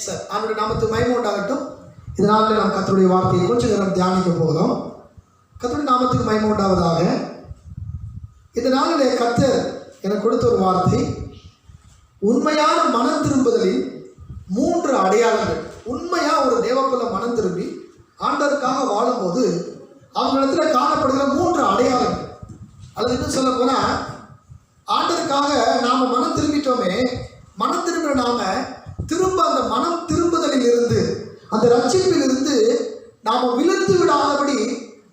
Sir அவருடைய நாமத்துக்கு மகிமை உண்டாகட்டும். இதனால நாம் கர்த்தருடைய வார்த்தையை கொஞ்ச நேரம் தியானிக்க போகிறோம். கர்த்தருடைய நாமத்துக்கு மகிமை உண்டாவதாக. இந்த நாளிலே கர்த்தர் எனக்கு கொடுத்த ஒரு வார்த்தை, உண்மையான மனம் திரும்புதலின் 3 அடையாளங்கள். உண்மையா ஒரு தேவக்குள்ள மனம் திரும்பி ஆண்டவருக்காக வாழும்போது அவங்களிடத்துல காணப்படுகிற 3 அடையாளங்கள். அது இன்னும் சொல்ல போனா, ஆண்டவருக்காக நாம மனம் திரும்பிட்டோமே, மனம் திரும்பின நாம திரும்ப அந்த மனம் திரும்புதலில் இருந்து, அந்த ரட்சிப்பில் இருந்து நாம விழுந்து விடாதபடி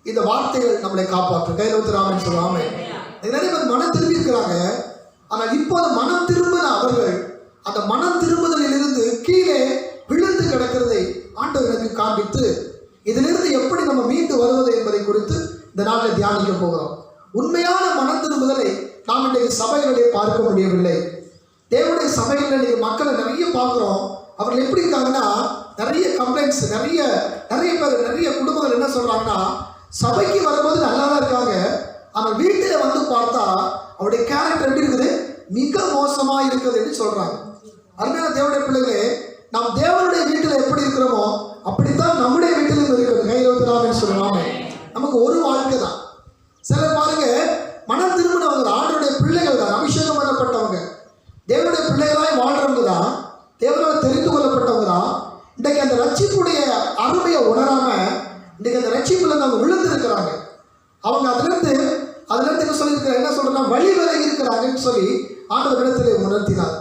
இந்த வார்த்தைகள் நம்மளை காப்பாற்றும். கையில் ஊத்துறாமன்னு சொல்லுவாங்க. நிறைய பேர் மனம் திரும்பி இருக்கிறாங்க. ஆனால் இப்போது மனம் திரும்பின அவர்கள் அந்த மனம் திரும்புதலில் இருந்து கீழே விழுந்து கிடக்கிறதை ஆண்டவர் எனக்கு காண்பித்து, இதிலிருந்து எப்படி நம்ம மீண்டு வருவது என்பதை குறித்து இந்த நாளில் தியானிக்க போகிறோம். உண்மையான மனம் திரும்புதலை நாம் இன்றைக்கு சபைகளிலே பார்க்க முடியவில்லை. தேவனுடைய சபையில் இன்றைக்கு மக்களை நிறைய பார்க்குறோம். அவர்கள் எப்படி இருக்காங்கன்னா, நிறைய கம்ப்ளைண்ட்ஸ், நிறைய பேர், நிறைய குடும்பங்கள் என்ன சொல்கிறாங்கன்னா, சபைக்கு வரும்போது நல்லா தான் இருக்காங்க, ஆனால் வீட்டில் வந்து பார்த்தா அவருடைய கேரக்டர் எப்படி இருக்குது, மிக மோசமாக இருக்குது என்று சொல்கிறாங்க. அருமையான தேவனுடைய பிள்ளைகளே, நாம் தேவனுடைய வீட்டில் எப்படி இருக்கிறோமோ அப்படித்தான் நம்முடைய வீட்டிலும் இருக்கிறது. கையில் ஊத்துறாமன்னு சொல்லுவாங்க. நமக்கு ஒரு வாழ்க்கை தான். சிலர் பாருங்க, மனம் திரும்பினவங்க ஆண்டவருடைய பிள்ளைகள் தான், அபிஷேகம் பண்ணப்பட்டவங்க, தேவனுடைய பிள்ளைகளாய் வாழ்றவங்க தான், தேவனால் தெரிந்து கொள்ளப்பட்டவங்க தான். இன்றைக்கு அந்த ரட்சிப்புடைய அருமையை உணராம இன்றைக்கு அந்த ரட்சிப்புல அவங்க விழுந்து இருக்கிறாங்க. அவங்க அதுலேருந்து என்ன சொல்லியிருக்கிற, என்ன சொல்றா, வழி விலகி இருக்கிறாங்கன்னு சொல்லி ஆண்டவர் இடத்திலே உணர்த்தினார்.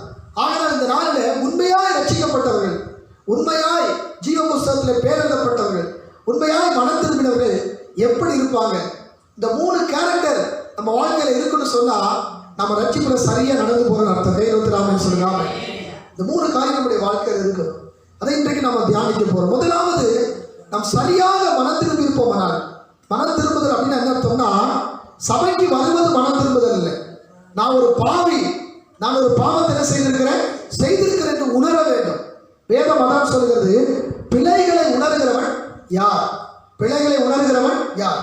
ஆனால் இந்த நாளில் உண்மையாய் ரட்சிக்கப்பட்டவர்கள், உண்மையாய் ஜீவ புஸ்தகத்தில் பேரெழுதப்பட்டவர்கள், உண்மையாய் மனம் திரும்பினவர்கள் எப்படி இருப்பாங்க? இந்த 3 கேரக்டர் நம்ம வாழ்க்கையில் இருக்குன்னு சொன்னா நம்ம ரட்சிப்புல சரியா நடந்து போறோம்னு அர்த்தம். கையில் ஊத்துறாமன்னு சொல்லுவாங்க. இந்த 3 காரியம் நம்முடைய வாழ்க்கையில் இருக்கணும். அதை இன்றைக்கு நம்ம தியானிக்க போறோம். முதலாவது, நாம் சரியாக மனம் திரும்பி இருப்போம். மனம் திரும்புதல் அப்படின்னு என்ன அர்த்தம்னா, சபைக்கு வருவது மனம் திரும்புதல் இல்லை. நான் ஒரு பாவி, நான் ஒரு பாவத்தை என்ன செய்திருக்கிறேன் என்று உணர வேண்டும். வேதம் அதான் சொல்கிறது, பிழைகளை உணர்கிறவன் யார்? பிழைகளை உணர்கிறவன் யார்?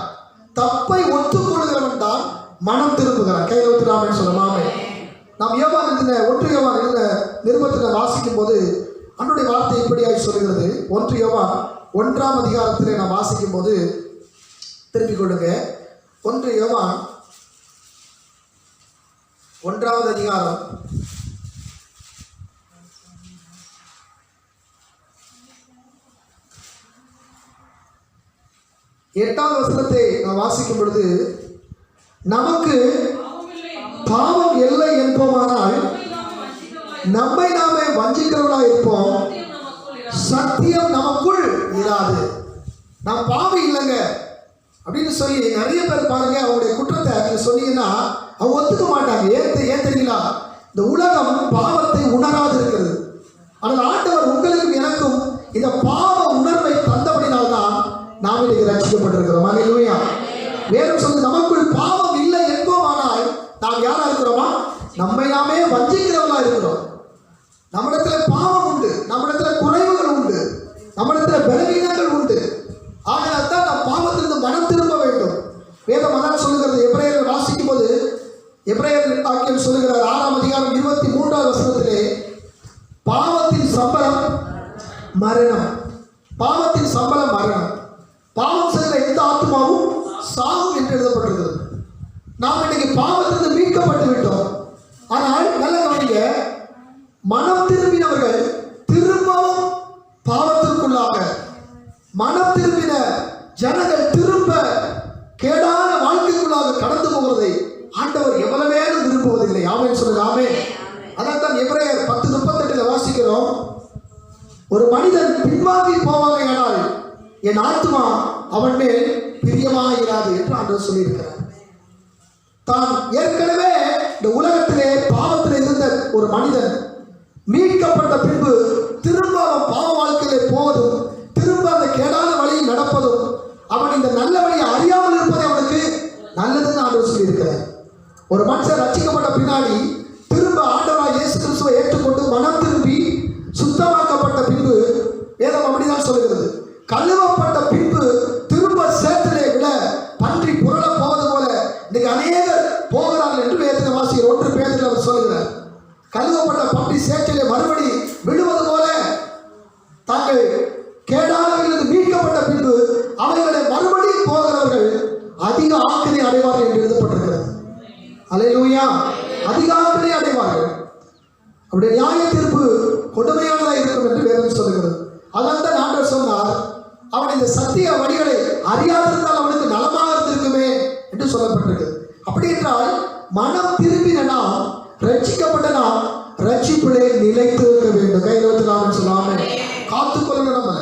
தப்பை ஒத்துக்கொள்கிறவன் தான் மனம் திரும்புகிறான். கையில் ஊத்துறாமன்னு சொல்லுவாங்க. நாம் யோவான் எழுதின 1 யோவான் எழுதின நிருபத்தில் வாசிக்கும் போது அன்றைய வார்த்தை இப்படியாய் சொல்கிறது. 1 யோவான் 1ஆம் அதிகாரத்திலே நாம் வாசிக்கும் போது, திருப்பிக் கொள்ளுங்க, 1 யோவான் 1ஆவது அதிகாரம் 8ஆம் வசனத்தை நாம் வாசிக்கும் பொழுது, நமக்கு பாவம் இல்லை என்போமானால் நம்மை நாமே வஞ்சிக்கிறவர்களாக இருப்போம், சத்தியம் நமக்குள் இராது. நாம் பாவம் இல்லைங்க அப்படின்னு சொல்லி நிறைய பேர் பாருங்க, அவங்களுடைய குற்றத்தை நீங்க சொன்னீங்கன்னா அவங்க ஒத்துக்க மாட்டாங்க. ஏன் தெரியுங்களா? இந்த உலகம் பாவத்தை உணராது இருக்கிறது. ஆனால் ஆண்டவர் உங்களுக்கும் எனக்கும் இந்த பாவ உணர்வை தந்தபடினால்தான் நாம் இன்னைக்கு ரட்சிக்கப்பட்டிருக்கிறோம். அல்லேலூயா. வேறும் சொல்லி, நமக்குள் பாவம் இல்லை என்போமானால் நாம் யாரா இருக்கிறோமா? நம்மை நாமே வஞ்சிக்கிறவர்களா இருக்கிறோம். நம்மிடத்துல பாவம் உண்டு, நம்மிடத்துல குறைவுகள் உண்டு, நம்மிடத்துல பலவீனங்கள் உண்டு. ஆகையால் தான் நாம் பாவத்திலிருந்து மனம் திரும்ப வேண்டும். வேதம் அதான் சொல்லுகிறது. எபிரேயர் வாசிக்கும் போது எபிரேயர் வாக்கியம் சொல்லுகிறார், 6ஆம் அதிகாரம் 23ஆவது வசனத்திலே, பாவத்தின் சம்பளம் மரணம். பாவத்தின் சம்பளம் மரணம். பாவம் செய்கிற எந்த ஆத்மாவும் சாகும் என்று எழுதப்பட்டிருக்கிறது. நாம் இன்னைக்கு பாவத்திலிருந்து மீட்கப்பட்டு விட்டோம். ஆனால் நல்ல கவனிங்க, மனம் திரும்பினவர்கள் திரும்பவும் பாவத்திற்குள்ளாக, மனம் திரும்பின ஜனங்கள் திரும்ப கேடான வாழ்க்கைக்குள்ளாக கடந்து போகிறதை ஆண்டவர் எவ்வளவேனும் விரும்புவதில்லை. ஆமென் சொல்லுங்க. ஆமென். அதான் தான் எபிரேயர் 10:38 வாசிக்கிறோம், ஒரு மனிதன் பின்வாங்கி போவானால் என் ஆத்மா அவன் மேல் பிரியமாயிராது என்று ஆண்டவர் சொல்லியிருக்கிறார். தான் ஏற்கனவே இந்த உலகத்திலே பாவத்தில் இருந்த ஒரு மனிதன் மீட்கப்பட்ட பின்பு திரும்ப அவன் பாவ வாழ்க்கையிலே போவதும், திரும்ப அந்த கேடான வழியில் நடப்பதும், அவன் இந்த நல்ல வழியை அறியாமல் இருப்பதை அவனுக்கு நல்லதுன்னு ஆண்டவர் சொல்லியிருக்கிறார். ஒரு மனுஷன் ரட்சிக்கப்பட்ட பின்னாடி திரும்ப ஆண்டவராக இயேசு கிறிஸ்துவை ஏற்றுக்கொண்டு மனம் திரும்பி சுத்தமாக்கப்பட்ட பின்பு, வேதம் அப்படிதான் சொல்லுகிறது, கழுவப்பட்ட பின்பு திரும்ப சேற்றிலே விட பன்றி புரள போவது போல இன்னைக்கு அநேகர் போகிறார்கள் என்று வேதத்தை வாசிக்கிற 1 பேதுருவில் அவர் சொல்லுகிறார். கழுவப்பட்ட பன்றி சேற்றிலே மறுபடி விழுவ அதிக ஆக்கினை அடைவார்கள் என்று எழுதப்பட்டிருக்கிறது. அல்லேலூயா. அதிக ஆக்கினை அடைவார்கள். அவருடைய நியாய தீர்ப்பு கொடுமையானதாக இருக்கும் என்று வேதம் சொல்லுகிறது. அதான் தான் ஆண்டவர் சொன்னார், அவன் இந்த சத்திய வழிகளை அறியாதிருந்தால் அவனுக்கு நலமாக இருந்திருக்குமே என்று சொல்லப்பட்டிருக்கு. அப்படி என்றால் மனம் திரும்பின நாம், ரட்சிக்கப்பட்ட நாம் ரட்சிப்பிலே நிலைத்து இருக்க வேண்டும். கையில் வந்து நாம் சொல்லாம காத்துக்கொள்ளணும்.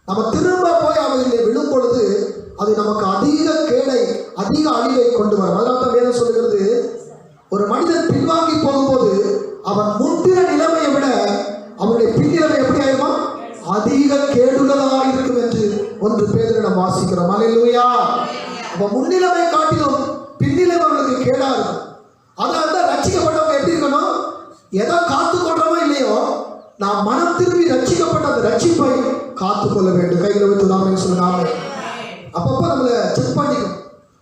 நம்ம திரும்ப போய் அவைகளில் விழும் பொழுது அது நமக்கு அதிக கேடை, அதிக அழிவை கொண்டு வரும். அதனால தான் வேதம் சொல்லுகிறது, ஒரு மனிதன் பின்வாங்கி போகும்போது அவன் முன்பிற நிலைமையை விட அவனுடைய பின்னிலைமை எப்படி ஆயிருமா? அதிக கேடுள்ளதாக இருக்கும் என்று ஒன்று பேதுரு நாம் வாசிக்கிறோம். அல்லேலூயா. அப்ப முன்னிலைமை காட்டிலும் பின்னிலைமை அவர்களுக்கு கேடா இருக்கும். அதனால தான் ரட்சிக்கப்பட்டவங்க எப்படி இருக்கணும்? எதை காத்துக்கொள்றோமோ இல்லையோ, நாம் மனம் திரும்பி ரட்சிக்கப்பட்ட அந்த ரட்சிப்பை காத்துக்கொள்ள வேண்டும். கைகளை வைத்து நாமே சொல்லுங்க. அப்பப்போ நம்மளை செக் பண்ணிக்கணும்,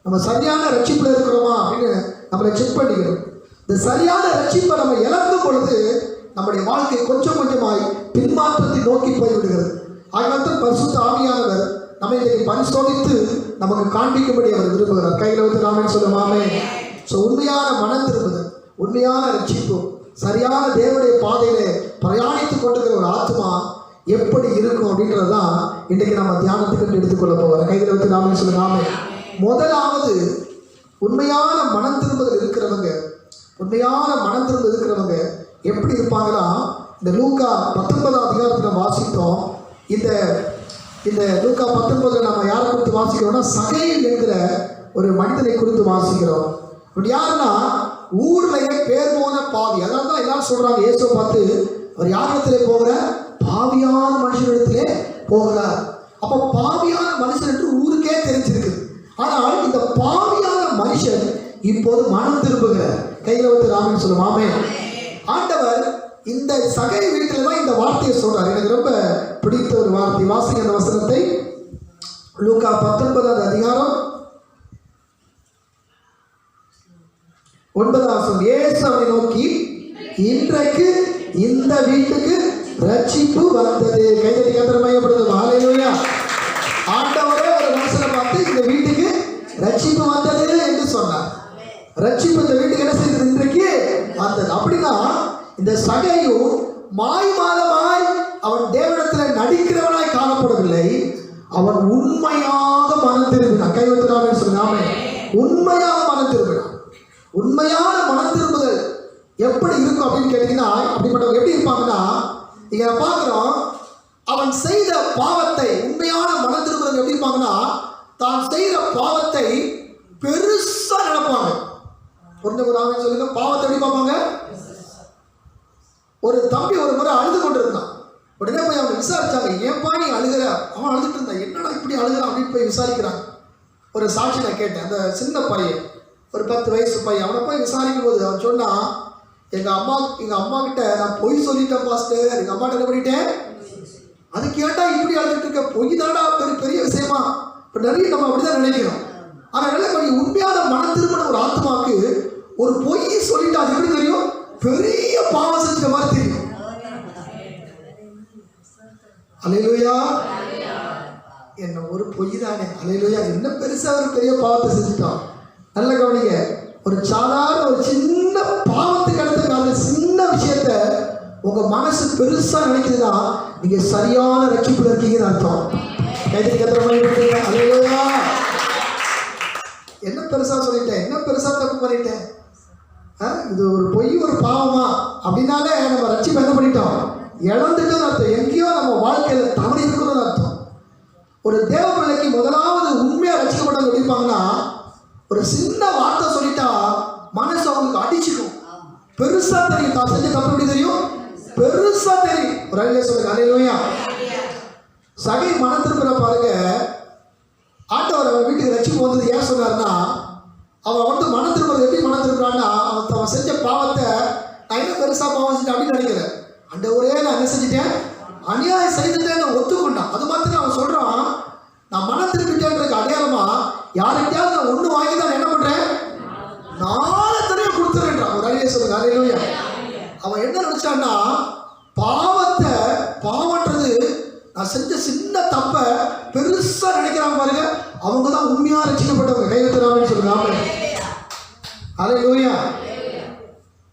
நம்ம சரியான ரட்சிப்புல இருக்கிறோமா அப்படின்னு நம்மளை செக் பண்ணிக்கணும். இந்த சரியான ரட்சிப்பை நம்ம இழக்கும் பொழுது நம்முடைய வாழ்க்கை கொஞ்சம் கொஞ்சமாய் பின்மாற்றத்தை நோக்கி போய்விடுகிறது. ஆகவே பரிசுத்த ஆவியானவர் நம்ம இன்றைக்கு பரிசோதித்து நமக்கு காண்பிக்கும்படி அவர் விரும்புகிறார். கையில் வந்து நாமே சொல்லுவாமே. ஸோ உண்மையான மனம் திரும்புதல், உண்மையான ரட்சிப்பு, சரியான தேவனுடைய பாதையிலே பிரயாணித்துக் கொண்டிருக்கிற ஒரு ஆத்மா எப்படி இருக்கும் அப்படின்றதான் இன்றைக்கு நம்ம தியானத்துக்கு எடுத்துக்கொள்ள போகிறோம். கையில் வந்து நாமே சொல்லுவாமே. முதலாவது உண்மையான மனம் திரும்புதல் இருக்கிறவங்க, உண்மையான மனம் திரும்ப இருக்கிறவங்க எப்படி இருப்பாங்கன்னா, இந்த லூக்கா 19ஆம் அதிகாரத்தில் வாசித்தோம். இந்த லூக்கா 19 நம்ம யாரை குறித்து வாசிக்கிறோம்னா, சகையில் என்கிற ஒரு மனிதனை குறித்து வாசிக்கிறோம். இப்படி யாருன்னா ஊர்லயே பேர் போன பாவி. அதனால தான் எல்லாரும் சொல்றாங்க, இயேசுவை பார்த்து அவர் யார் இடத்துல போகிற? பாவியான மனுஷனிடத்திலே போகிறார். அப்போ பாவியான மனுஷன் என்று ஊருக்கே தெரிஞ்சிருக்கு. ஆனால் இந்த பாவியான மனுஷன் இப்போது மனம் திரும்புகிறார். கையில் வந்து ராமன் சொல்லுவாமே. ஆண்டவர் இந்த சகை வீட்டில் தான் இந்த வார்த்தையை சொல்றார். எனக்கு ரொம்ப பிடித்த ஒரு வார்த்தை. வாசிங்க அந்த வசனத்தை. லூக்கா 19ஆம் அதிகாரம் 9ஆம் வசனம். இயேசு அவனை நோக்கி, இன்றைக்கு இந்த வீட்டுக்கு ரட்சிப்பு வந்தது. கைதட்டி கர்த்தரை மையப்படுத்தும். ஹல்லேலூயா. ஆண்டவரே ஒரு மனுஷனை பார்த்து இந்த வீட்டுக்கு ரட்சிப்பு வந்தது என்று சொன்னார். ரட்சிப்பு இந்த வீட்டுக்கு என்ன செய்தது? இன்றைக்கு வந்தது. அப்படின்னா இந்த சகையும் மாய்மாலமாய் அவன் தேவனிடத்தில் நடிக்கிறவனாய் காணப்படவில்லை. அவன் உண்மையாக மனம் திரும்பினான். கைவிட்டுறான்னு சொல்லாம உண்மையாக மனம் திரும்பினான். உண்மையான மனம் திரும்புதல் எப்படி இருக்கும் அப்படின்னு கேட்டீங்கன்னா, அப்படிப்பட்டவங்க எப்படி இருப்பாங்கன்னா, இங்க பார்க்கிறோம், அவன் செய்த பாவத்தை, உண்மையான மனம் திரும்புதல் எப்படி இருப்பாங்கன்னா, தான் செய்த பாவத்தை பெருசா நினைப்பாங்க. ஒரு சொல்லுங்க, பாவத்தை எப்படி பார்ப்பாங்க? ஒரு தம்பி ஒரு முறை அழுது கொண்டிருந்தான். உடனே போய் அவங்க விசாரிச்சாங்க, ஏன்பா நீ அழுகிற? அவன் அழுதுட்டு இருந்தான். என்னடா இப்படி அழுகிற அப்படின்னு போய் விசாரிக்கிறாங்க. ஒரு சாட்சி நான் கேட்டேன். அந்த சின்ன பையன், ஒரு 10 வயசு பையன், அவனை போய் விசாரிக்கும் போது அவன் சொன்னா, எங்க அம்மா கிட்ட நான் பொய் சொல்லிட்டேன் பாஸ்டர். எங்க அம்மாட்ட என்ன பண்ணிட்டேன்? அது கேட்டா இப்படி அழுதுட்டு இருக்க, பொய் தாடா பெரிய விஷயமா? இப்போ நிறைய நம்ம அப்படிதான் நினைக்கிறோம். ஆனால் கொஞ்சம் உண்மையான மனம் திரும்பின ஒரு ஆத்மாக்கு ஒரு பொய் சொல்லிட்டு அது எப்படி தெரியும்? பெரிய பாவம் செஞ்ச மாதிரி தெரியும். அல்லேலூயா. என்ன ஒரு பொய் தானே, அல்லேலூயா, என்ன பெருசா ஒரு பெரிய பாவத்தை செஞ்சுட்டான். நல்ல கவனிங்க, ஒரு சாதாரண ஒரு சின்ன பாவத்துக்கு அடுத்த சின்ன விஷயத்த உங்க மனசு பெருசா நினைக்குதுன்னா நீங்க சரியான ரட்சிப்புல இருக்கீங்கன்னு அர்த்தம். கைது கத்துற மாதிரி. அல்லேலூயா. என்ன பெருசா சொல்லிட்டேன், என்ன பெருசா தப்பு பண்ணிட்டேன், இது ஒரு பொய் ஒரு பாவமா அப்படின்னாலே நம்ம ரட்சிப்பு என்ன பண்ணிட்டோம்? இழந்துட்டோம்னு அர்த்தம். எங்கேயோ நம்ம வாழ்க்கையில தவறி இருக்கணும்னு அர்த்தம். ஒரு தேவ பிள்ளைக்கு முதலாவது உண்மையா ரட்சிக்கப்பட்டவங்க எப்படிப்பாங்கன்னா, ஒரு சின்ன வார்த்தை சொல்லிட்டா மனசு அவங்களுக்கு அடிச்சுக்கும். பெருசா தெரியும், தான் செஞ்ச தப்பு எப்படி தெரியும்? பெருசா தெரியும். ஒரு அழிய சொல்லுங்க. அல்லேலூயா. சகை மனம் திரும்புற பாருங்க. ஆண்டவர் அவன் வீட்டுக்கு ரட்சிப்பு வந்தது ஏன் சொன்னார்னா, அவன் வந்து மனம் திரும்புறது எப்படி மனம் திரும்புறான்னா, அவன் செஞ்ச பாவத்தை நான் என்ன பெருசா பாவம் செஞ்சேன் அப்படின்னு நினைக்கிறேன். ஆண்டவரே நான் என்ன செஞ்சுட்டேன்? அநியாயம் செய்துட்டேன்னு ஒத்துக்கொண்டான். அது மாத்திரம் அவன் சொல்றான், நான் மனம் திரும்பிட்டேன்றதுக்கு அடையாளமா யாருக்கிட்டையாவது நான் ஒண்ணு வாங்கி தான் என்ன பண்றேன்? 4 தடவை கொடுத்துறேன்றான். ஒரு அழிய சொல்லுங்க. அல்லேலூயா. அவன் என்ன நினைச்சான்னா, பாவம்ன்றது நான் செஞ்ச சின்ன தப்ப பெருசா நினைக்கிறான் பாருங்க. அவங்க தான் உண்மையா ரட்சிக்கப்பட்டவங்க. கைவித்தராமன்னு சொல்லுங்க. ஆமென். ஹல்லேலூயா.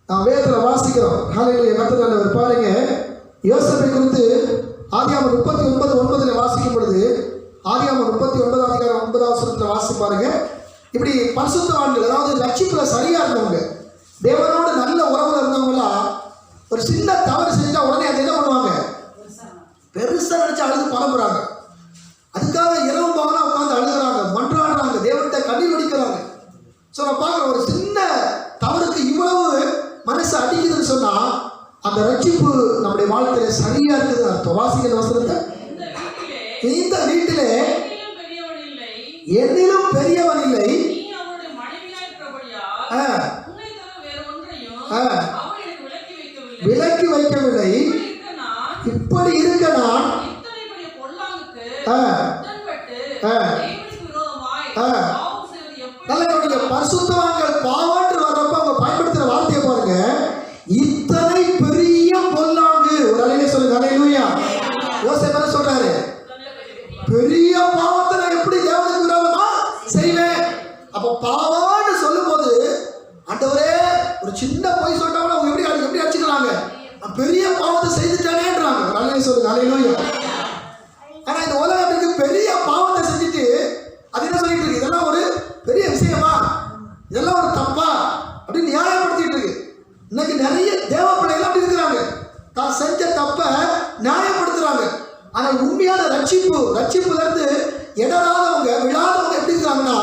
நான் வேதத்தில் வாசிக்கிறோம். ஹல்லேலூயா. கர்த்தர் நல்லவர். பாருங்க, யோசேப்பை குறித்து ஆதியாகமம் 39:9 வாசிக்கும் பொழுது, ஆதியாகமம் 39:9 வாசி பாருங்க. இப்படி பரிசுத்தவான்கள், அதாவது லட்சியத்துல சரியா இருந்தவங்க, தேவனோட நல்ல உறவுல இருந்தவங்களாம் ஒரு சின்ன தவறு செஞ்சா உடனே அதை என்ன பண்ணுவாங்க? பெருசா நினைச்சு அழுது பரப்புறாங்க. அதுக்காக இரவு பகலா உட்காந்து அழுகுறாங்க, மன்றாடுறாங்க, தேவன்கிட்ட கண்ணீர் வடிக்கிறாங்க. ஸோ நான் பார்க்குறேன், ஒரு சின்ன தவறுக்கு இவ்வளவு மனசு அடிக்குதுன்னு சொன்னா அந்த ரட்சிப்பு நம்முடைய வாழ்க்கையில சரியா இருக்குதுன்னு அர்த்தம். வாசிக்கிற வசனத்தை, இந்த வீட்டிலே என்னிலும் பெரியவன் இல்லை, விலக்கி வைக்கவில்லை, இப்படி இருக்க நான் பரிசுத்தவான்கள் பாவாட்டு வர்றப்ப அவங்க பயன்படுத்துற வார்த்தையை பாருங்க, இத்தனை பெரிய பொல்லாங்கு. ஒரு அலையில சொல்லுங்க. ஹல்லேலூயா. யோசேப்பு என்ன சொல்றாரு? பெரிய பாவத்தை நான் எப்படி தேவனுக்கு விரோதமா செய்வேன்? அப்ப பாவான்னு சொல்லும் போது, ஆண்டவரே ஒரு சின்ன பொய் சொல்லிட்டாங்க அவங்க எப்படி அடிச்சுக்கிறாங்க? பெரிய பாவத்தை செய்துட்டானேன்றாங்க. ஒரு அலையில சொல்லுங்க. ஹல்லேலூயா. ஆனா இந்த உலகத்துக்கு பெரிய பாவத்தை செஞ்சுட்டு அது என்ன சொல்லிட்டு இருக்கு? இதெல்லாம் ஒரு பெரிய விஷயமா, இதெல்லாம் ஒரு தப்பா அப்படின்னு நியாயப்படுத்திட்டு இருக்கு. இன்னைக்கு நிறைய தேவ பிள்ளைகள் அப்படி இருக்கிறாங்க, தான் செஞ்ச தப்ப நியாயப்படுத்துறாங்க. ஆனால் உண்மையான ரட்சிப்புல இருந்து இடராதவங்க, விழாதவங்க எப்படி இருக்கிறாங்கன்னா,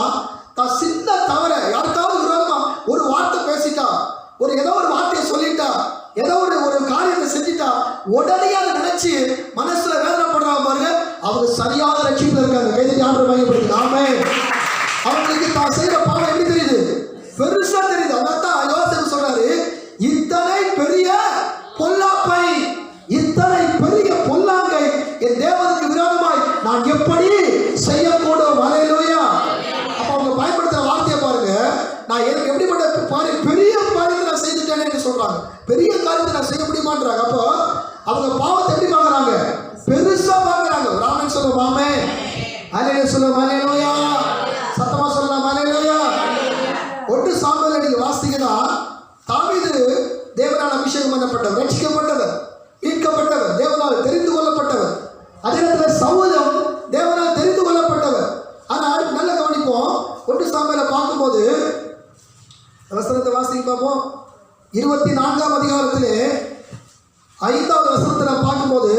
தான் சின்ன தவற யாருக்காவது விரோதமா ஒரு வார்த்தை பேசிட்டா, ஏதோ ஒரு வார்த்தையை சொல்லிட்டா, ஏதோ ஒரு காரியத்தை செஞ்சுட்டா, உடனே அதை நினைச்சு மனசுல வேதனைப்படுறாங்க பாருங்க, அவங்க சரியான ரட்சிப்புல இருக்காங்க. கைதை ஆண்டவர் மையப்படுத்துங்க. ஆமென். அவங்களுக்கு தான் செய்யற பாவம் எப்படி தெரியுது? பெருசா தெரியுது. அதான் யோசேப்பு சொல்றாரு, இத்தனை பெரிய பொல்லாப்பை, இத்தனை பெரிய பொல்லாங்கை என் தேவனுக்கு விரோதமாய் நான் எப்படி செய்யக்கூடும்? ஹல்லேலூயா. அப்ப அவங்க பயன்படுத்துற வார்த்தையை பாருங்க, நான் எப்படிப்பட்ட பெரிய காரியத்தை நான் செய்துட்டேன்னு சொல்றாங்க, பெரிய காரியத்தை நான் செய்ய முடியுமான்றாங்க. அப்போ அவங்க பாவத்தை எப்படி பாக்குறாங்க? பெருசா பாக்குறாங்க. ராமன் சொல்லுவோம். ஆமென். ஹல்லேலூயா சொல்லுவோம். ஹல்லேலூயா. சத்தமா சொல்லலாம். ஹல்லேலூயா. 1 சாமுவேல் நீங்க வாசித்தீங்கன்னா, தாவீது தேவனால் அபிஷேகம் பண்ணப்பட்டவர், ரட்சிக்கப்பட்டவர், மீட்கப்பட்டவர், தேவனால் தெரிந்து கொள்ளப்பட்டவர். அதே நேரத்தில் சவுலும் தேவனால் தெரிந்து கொள்ளப்பட்டவர். ஆனால் நல்ல கவனிப்போம், 1 சாமுவேலை பார்க்கும்போது வசனத்தை வாசிக்க பார்ப்போம். 24ஆம் அதிகாரத்திலே 5வது வசனத்தில் பார்க்கும்போது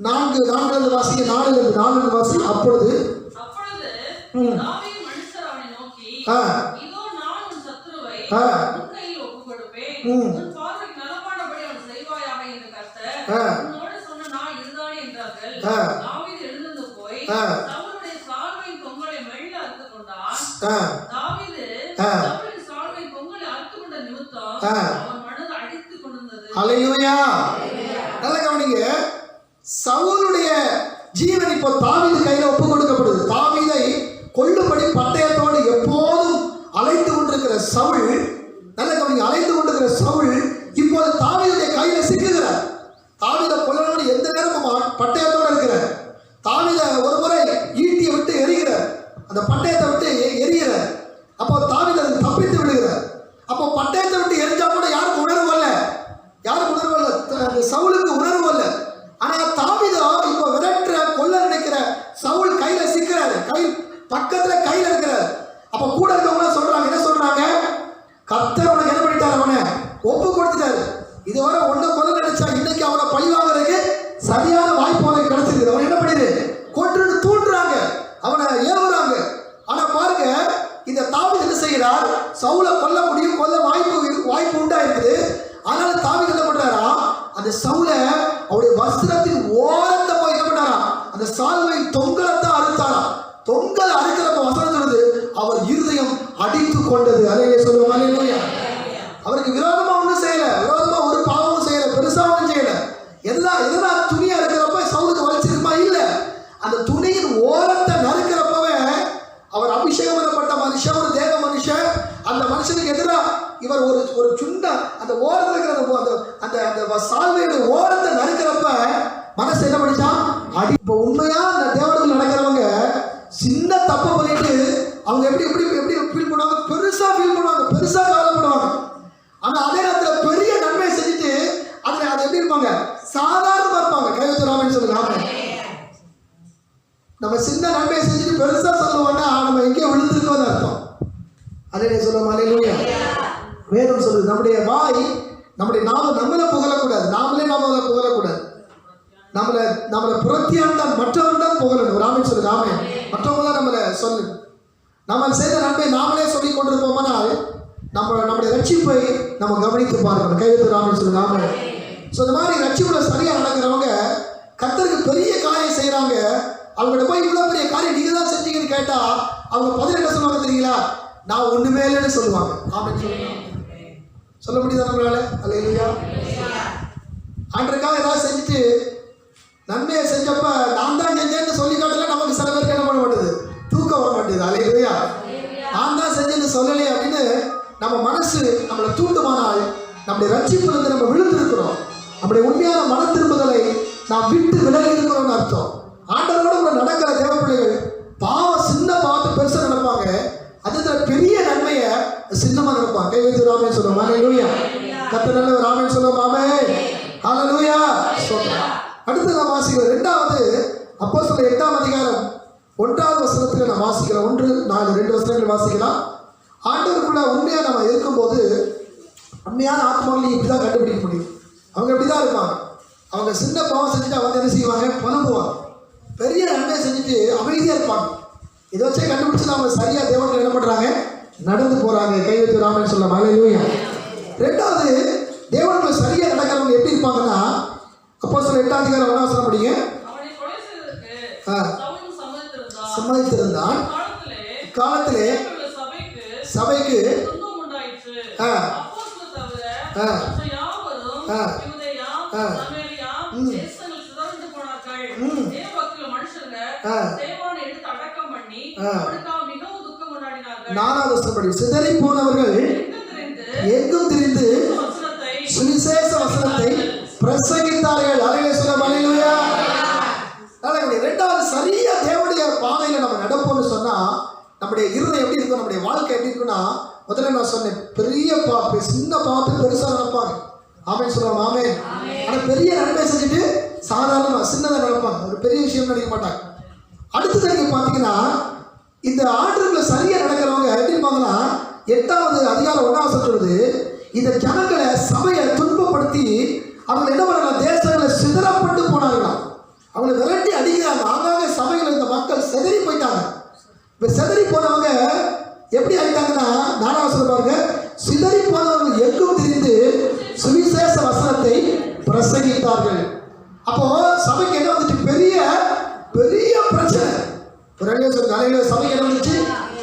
4 வாசிக்க, 4 வாசி. அப்பொழுது ஹல்லேலூயா. நல்ல கவனிங்க, சவுலுடைய ஜீவன் இப்போ தாவீது கையில ஒப்பு கொடுக்கப்படுது. தாவீதை கொல்லும்படி பட்டயத்தோடு எப்போதும் அழைத்து கொண்டிருக்கிற சவுல், நல்ல கவனிங்க, அழைத்து கொண்டிருக்கிற சவுல் இப்போது தாவீதுடைய கையில சிக்குகிறார். தாவீதை கொல்லணும்னு எந்த நேரமும் பட்டயத்தோடு இருக்கிறார். தாவீதை ஒரு முறை ஈட்டியை விட்டு எரிகிறார், அந்த பட்டயத்தை விட்டு எரிகிறார். அப்போ தாவீது அதை தப்பித்து விடுகிறார். அப்போ பட்டயத்தை விட்டு எரிஞ்சா கூட யாருக்கு உணர்வு அல்ல, சவுலுக்கு உணர்வு அல்ல. ஆனா தாவீது இப்போ விரட்டுற கொல்ல நினைக்கிற சவுல் கையில சிக்கிறாரு, பக்கத்துல கையில இருக்கிறார். அப்ப கூட இருக்கவங்க சொல்றாங்க, என்ன சொல்றாங்க? கர்த்தர் அவனுக்கு என்ன பண்ணிட்டாரு? அவனை ஒப்பு கொடுத்துட்டாரு. இதுவரை ஒன்ன கொல்ல நினைச்சா இன்னைக்கு அவனை பழி வாங்குறதுக்கு சரியான வாய்ப்பு அவனுக்கு கிடைச்சிருக்கு. அவன் என்ன பண்ணிடு? கொன்று தூண்டுறாங்க, அவனை ஏவுறாங்க. ஆனா பாருங்க, இந்த தாவீது என்ன செய்கிறார்? சவுலை கொல்ல முடியும், கொல்ல வாய்ப்பு உண்டா இருக்குது. அதனால தாவீது என்ன பண்றாரா? அந்த சவுலை அவருடைய வஸ்திரத்தின் ஓரத்தை போய் என்ன பண்ணாரா? அந்த சால்வை தொங்கலத்தை அறுத்தாரா. தொங்கல் அறுக்கிறப்ப வசனம் சொல்லுது, அவர் இருதயம் அடித்து கொண்டது. அலையிலே சொல்லுவோம். ஹல்லேலூயா. அவருக்கு விரோதமா ஒன்றும் செய்யல, விரோதமா ஒரு பாவமும் செய்யல, பெருசா ஒன்றும் செய்யல. எதனா துணியா இருக்கிறப்ப சவுலுக்கு வலிச்சிருக்குமா? இல்ல. அந்த துணியின் ஓரத்தை நறுக்கிறப்பவே அவர் அபிஷேகம் பண்ணப்பட்ட மனுஷன், ஒரு தேவ மனுஷன், அந்த மனுஷனுக்கு எதிராக இவர் ஒரு சுண்ட அந்த ஓரத்தில் இருக்கிற அந்த சால்வையோட ஓரத்தை நறுக்கிறப்ப மனசு என்ன பண்ணிச்சான்? அடி. இப்போ உண்மையா அந்த தேவனுக்கு நடக்கிறவங்க சின்ன சாதாரணமா இருப்பாங்க. கைவிட்டு ராமன் சொல்லுங்க. ஆமா, நம்ம சின்ன நன்மையை செஞ்சுட்டு பெருசா சொல்லுவோம்னா நம்ம எங்கேயோ விழுந்திருக்கோம்னு அர்த்தம். அதே சொல்லுவோம். அல்லேலூயா. வேதம் சொல்லுது நம்முடைய வாய், நம்முடைய நாம நம்மளை புகழக்கூடாது, நாமளே நம்மளை புகழக்கூடாது. நம்மளை புறத்தியாண்டான் மற்றவர்தான் புகழணும். ராமன் சொல்லுங்க. ஆமே, மற்றவங்க தான் நம்மளை சொல்லு. நம்ம செய்த நன்மை நாமளே சொல்லி கொண்டிருப்போம்னால் நம்முடைய ரட்சிப்பை நம்ம கவனித்து பார்க்கணும். கைவிட்டு ராமன் சொல்லுங்க. ஆமே. ஸோ இந்த மாதிரி ரட்சிப்புல சரியாக நடக்கிறவங்க கர்த்தருக்கு பெரிய காரியம் செய்கிறாங்க. அவங்கள்ட்ட போய் இவ்வளோ பெரிய காரியம் நீங்கள் தான் செஞ்சீங்கன்னு கேட்டால் அவங்க பதில் என்ன சொல்லுவாங்க தெரியுங்களா? நான் ஒன்றுமே இல்லைன்னு சொல்லுவாங்க. ஆமென் சொல்லுங்க. சொல்ல முடியுதா நம்மளால? அல்லேலூயா. ஆண்டருக்காக ஏதாவது செஞ்சுட்டு நன்மையை செஞ்சப்ப நான் தான் செஞ்சேன்னு சொல்லி காட்டல நமக்கு சில பேருக்கு என்ன பண்ண மாட்டேது, தூக்கம் வர மாட்டேது. அல்லேலூயா. நான் தான் செஞ்சேன்னு சொல்லலையே அப்படின்னு நம்ம மனசு நம்மளை தூண்டுமானால் நம்முடைய ரட்சிப்பிலிருந்து நம்ம விழுந்திருக்கிறோம். நம்முடைய உண்மையான மன திரும்புதலை நாம் விட்டு விலகி இருக்கிறோம்னு அர்த்தம். ஆண்டவரோட கூட நடக்கிற தேவ பிள்ளைகள் பாவம் சின்ன பாவத்தை பெருசாக நினைப்பாங்க, அதுல பெரிய நன்மையை சின்னமா நினைப்பாங்க. கை வைத்து ராமன் சொல்லுவோம். அல்லேலூயா. கர்த்தர் நல்லவர். ராமன் சொல்லுவோம். ஆமென். ஹல்லேலூயா. அடுத்து நான் வாசிக்கிறேன். 2வது அப்போஸ்தலர் 8ஆம் அதிகாரம் 1வது வசனத்தில் நான் வாசிக்கிறேன். 1-4 2 வசனங்கள் வாசிக்கலாம். ஆண்டவருக்குள்ள உண்மையா நம்ம இருக்கும்போது உண்மையான ஆத்மாவில் இப்படிதான் கண்டுபிடிக்க முடியும். அவங்க இப்படிதான் இருப்பாங்க. அவங்க சின்ன பாவம் செஞ்சுட்டு அவங்க என்ன செய்வாங்க, புலம்புவாங்க. பெரிய நன்மை செஞ்சுட்டு அமைதியா இருப்பாங்க. இதை வச்சே கண்டுபிடிச்சு அவங்க சரியா தேவர்கள் என்ன பண்றாங்க, நடந்து போறாங்க. கைவிட்டு ராமன் சொல்ல. அல்லேலூயா. 2வது தேவனுக்குள்ள சரியா நடக்கிறவங்க எப்படி இருப்பாங்கன்னா, அப்போஸ்தலர் 8ஆம் அதிகாரம் 1ஆம் வசனம் படிங்க. சம்மதித்திருந்தான். காலத்திலே சபைக்கு சிதறி போனவர்கள் எங்கும் திரிந்து சுவிசேஷ வசனத்தை பிரசங்கித்தார்கள். அல்லேலூயா. 2வது சரியா தேவனுடைய பாதையில நம்ம நடப்போம்னு சொன்னா நம்முடைய இருதயம் எப்படி இருக்கும், நம்முடைய வாழ்க்கை எப்படி இருக்குன்னா, முதல்ல நான் சொன்னேன் பெரிய சின்ன பாவத்தை பெருசா நினைப்பாங்க. ஆமென் சொல்லுவாங்க. ஆமென். ஆனா பெரிய நன்மை செஞ்சுட்டு சாதாரணமா சின்னதை நினைப்பாங்க, ஒரு பெரிய விஷயம் நினைக்க மாட்டாங்க. அடுத்தது நீங்க பாத்தீங்கன்னா இந்த ஆண்டுகளை சரியா நடக்கிறவங்க எப்படி இருப்பாங்கன்னா, 8வது அதிகாரம் 1ஆம் வசனம் சொல்லுது, இந்த ஜனங்களை சபையை துன்பப்படுத்தி அவங்க என்ன பண்ணலாம், தேசங்களை சிதறப்பட்டு போனார்களாம். அவங்களை விரட்டி அடிக்கிறாங்க. ஆங்காங்க சபைகள் இந்த மக்கள் செதறி போயிட்டாங்க. இப்ப செதறி போனவங்க எப்படி ஆயிட்டாங்கன்னா, 4ஆம் வசனம் பாருங்க, சிதறி போனவர்கள் எங்கும் திரிந்து சுவிசேஷ வசனத்தை பிரசங்கித்தார்கள். அப்போ சபைக்கு என்ன வந்துச்சு, பெரிய பெரிய பிரச்சனை. சபைக்கு என்ன வந்துச்சு,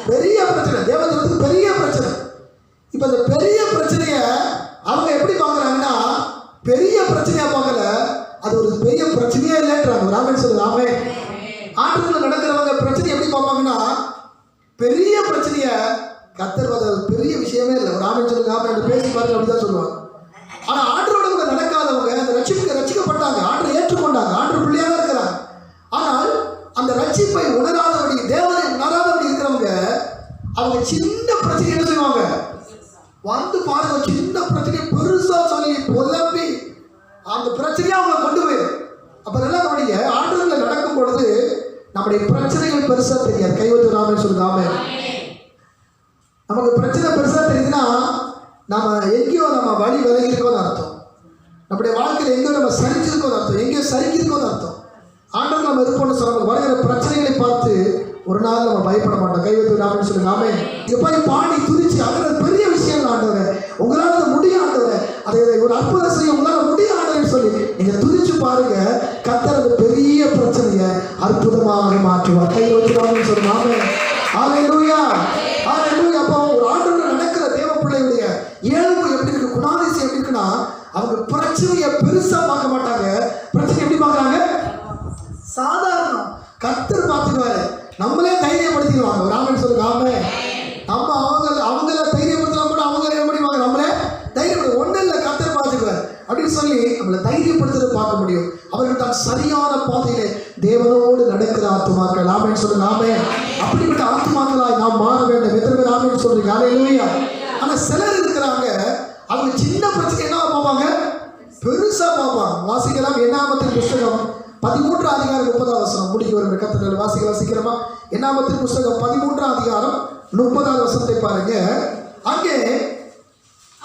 பெரிய பிரச்சனை. தேவதற்கு பெரிய பிரச்சனை. இப்ப இந்த பெரிய பிரச்சனைய அவங்க எப்படி பாக்குறாங்கன்னா, பெரிய பிரச்சனையா பார்க்கல, அது ஒரு பெரிய பிரச்சனையே இல்லைன்றாங்க. ராமன் சொல்லுங்க. ஆமென். ஆண்டுக்குள்ள நடக்கிறவங்க பிரச்சனை எப்படி பார்ப்பாங்கன்னா, பெரிய பிரச்சனைய கர்த்தர் பெரிய விஷயமே இல்லை. ராமன் சொல்லுங்க. ஆமென். பேசி பாருங்க, அப்படிதான் சொல்லுவாங்க. ஆனா ஆண்டரோட கூட நடக்காதவங்க அந்த ரட்சிக்கப்பட்டாங்க, ஆண்டரை ஏற்றுக்கொண்டாங்க, ஆண்டர் பிள்ளையாக இருக்கிறாங்க. ஆனால் அந்த ரட்சிப்பை உணராதபடி, தேவனை உணராதபடி இருக்கிறவங்க அவங்க சின்ன பிரச்சனை என்ன செய்வாங்க, வந்து பாருங்க, சின்ன பிரச்சனை பெருசா சொல்லி புலம்பி அந்த பிரச்சனையை அவங்க கொண்டு போயிடும். அப்ப நல்லா கவனிங்க, ஆண்டவர்ல நடக்கும் பொழுது நம்முடைய பிரச்சனைகள் பெருசா தெரியாது. கைவத்து ராமன் சொல்லுங்க. ஆமென். நமக்கு பிரச்சனை பெருசா தெரியுதுன்னா நம்ம எங்கேயோ நம்ம வழி விலகி இருக்கோன்னு அர்த்தம். நம்முடைய வாழ்க்கையில் எங்கேயோ நம்ம சரிஞ்சிருக்கோன்னு அர்த்தம், எங்கேயோ சரிக்கிருக்கோன்னு அர்த்தம். ஆண்டவர் நம்ம இருப்போம்னு சொல்ல வருகிற பிரச்சனைகளை பார்த்து ஒரு நாள் நம்ம பயப்பட மாட்டோம். கைவத்து ராமன் சொல்லுங்க. ஆமென். இங்க போய் பாடி துதிச்சு அது பெரிய விஷயம் ஆண்டவர், உங்களால அது முடியும் ஆண்டவர், அதை ஒரு அற்புதம் செய்ய உங்களால முடியும் ஆண்டவர் சொல்லி நீங்க துதிச்சு பாருங்க, கர்த்தர் அந்த பெரிய பிரச்சனையை அற்புதமாக மாற்றுவார். கைவத்து ராமன் சொல்லுங்க. ஆமென். ஹல்லேலூயா. ஹல்லேலூயா. அப்போ ஒரு ஆண்டவர் நடக்கிற தேவ பிள்ளையுடைய இயல்பு எப்படி இருக்கு, குணாதிசயம் எப்படி இருக்குன்னா, அவங்க பிரச்சனையை பெருசா பார்க்க மாட்டாங்க. பிரச்சனை எப்படி பார்க்கறாங்க, சாதாரணம். கர்த்தர் பார்த்துக்குவாரு. நம்மளே தைரியப்படுத்திடுவாங்க. ராமன் சொல்லுங்க. ஆமென். நம்ம அவங்கள தைரியப்படுத்தலாம் கூட அவங்க என்ன பண்ணுவாங்க, நம்மளே தைரியப்படு ஒன்றும் இல்லை, கர்த்தர் பார்த்துக்குவார் அப்படின்னு சொல்லி நம்மளை தைரியப்படுத்துறது பார்க்க முடியும். அவர்கள் தான் சரியான பாதையிலே தேவனோடு நடக்கிற ஆத்துமாக்கள். ஆமென் சொல்லுங்க. ஆமென். அப்படிப்பட்ட ஆத்துமாக்களாய் நாம் மாற வேண்டும். எத்தனை பேர் ஆமென் சொல்றீங்க? ஹல்லேலூயா. ஆனா சிலர் இருக்கிறாங்க, அவங்க சின்ன பிரச்சனை என்ன பார்ப்பாங்க, பெருசா பார்ப்பாங்க. வாசிக்கலாம். என்னாமத்தின் புஸ்தகம் 13 அதிகாரம் 30 வசனம் முடிக்க வருகிற கர்த்தர் வாசிக்கலாம் சீக்கிரமா. என்னாமத்தின் புஸ்தகம் 13 அதிகாரம் 30 வசனத்தை பாருங்க. அங்கே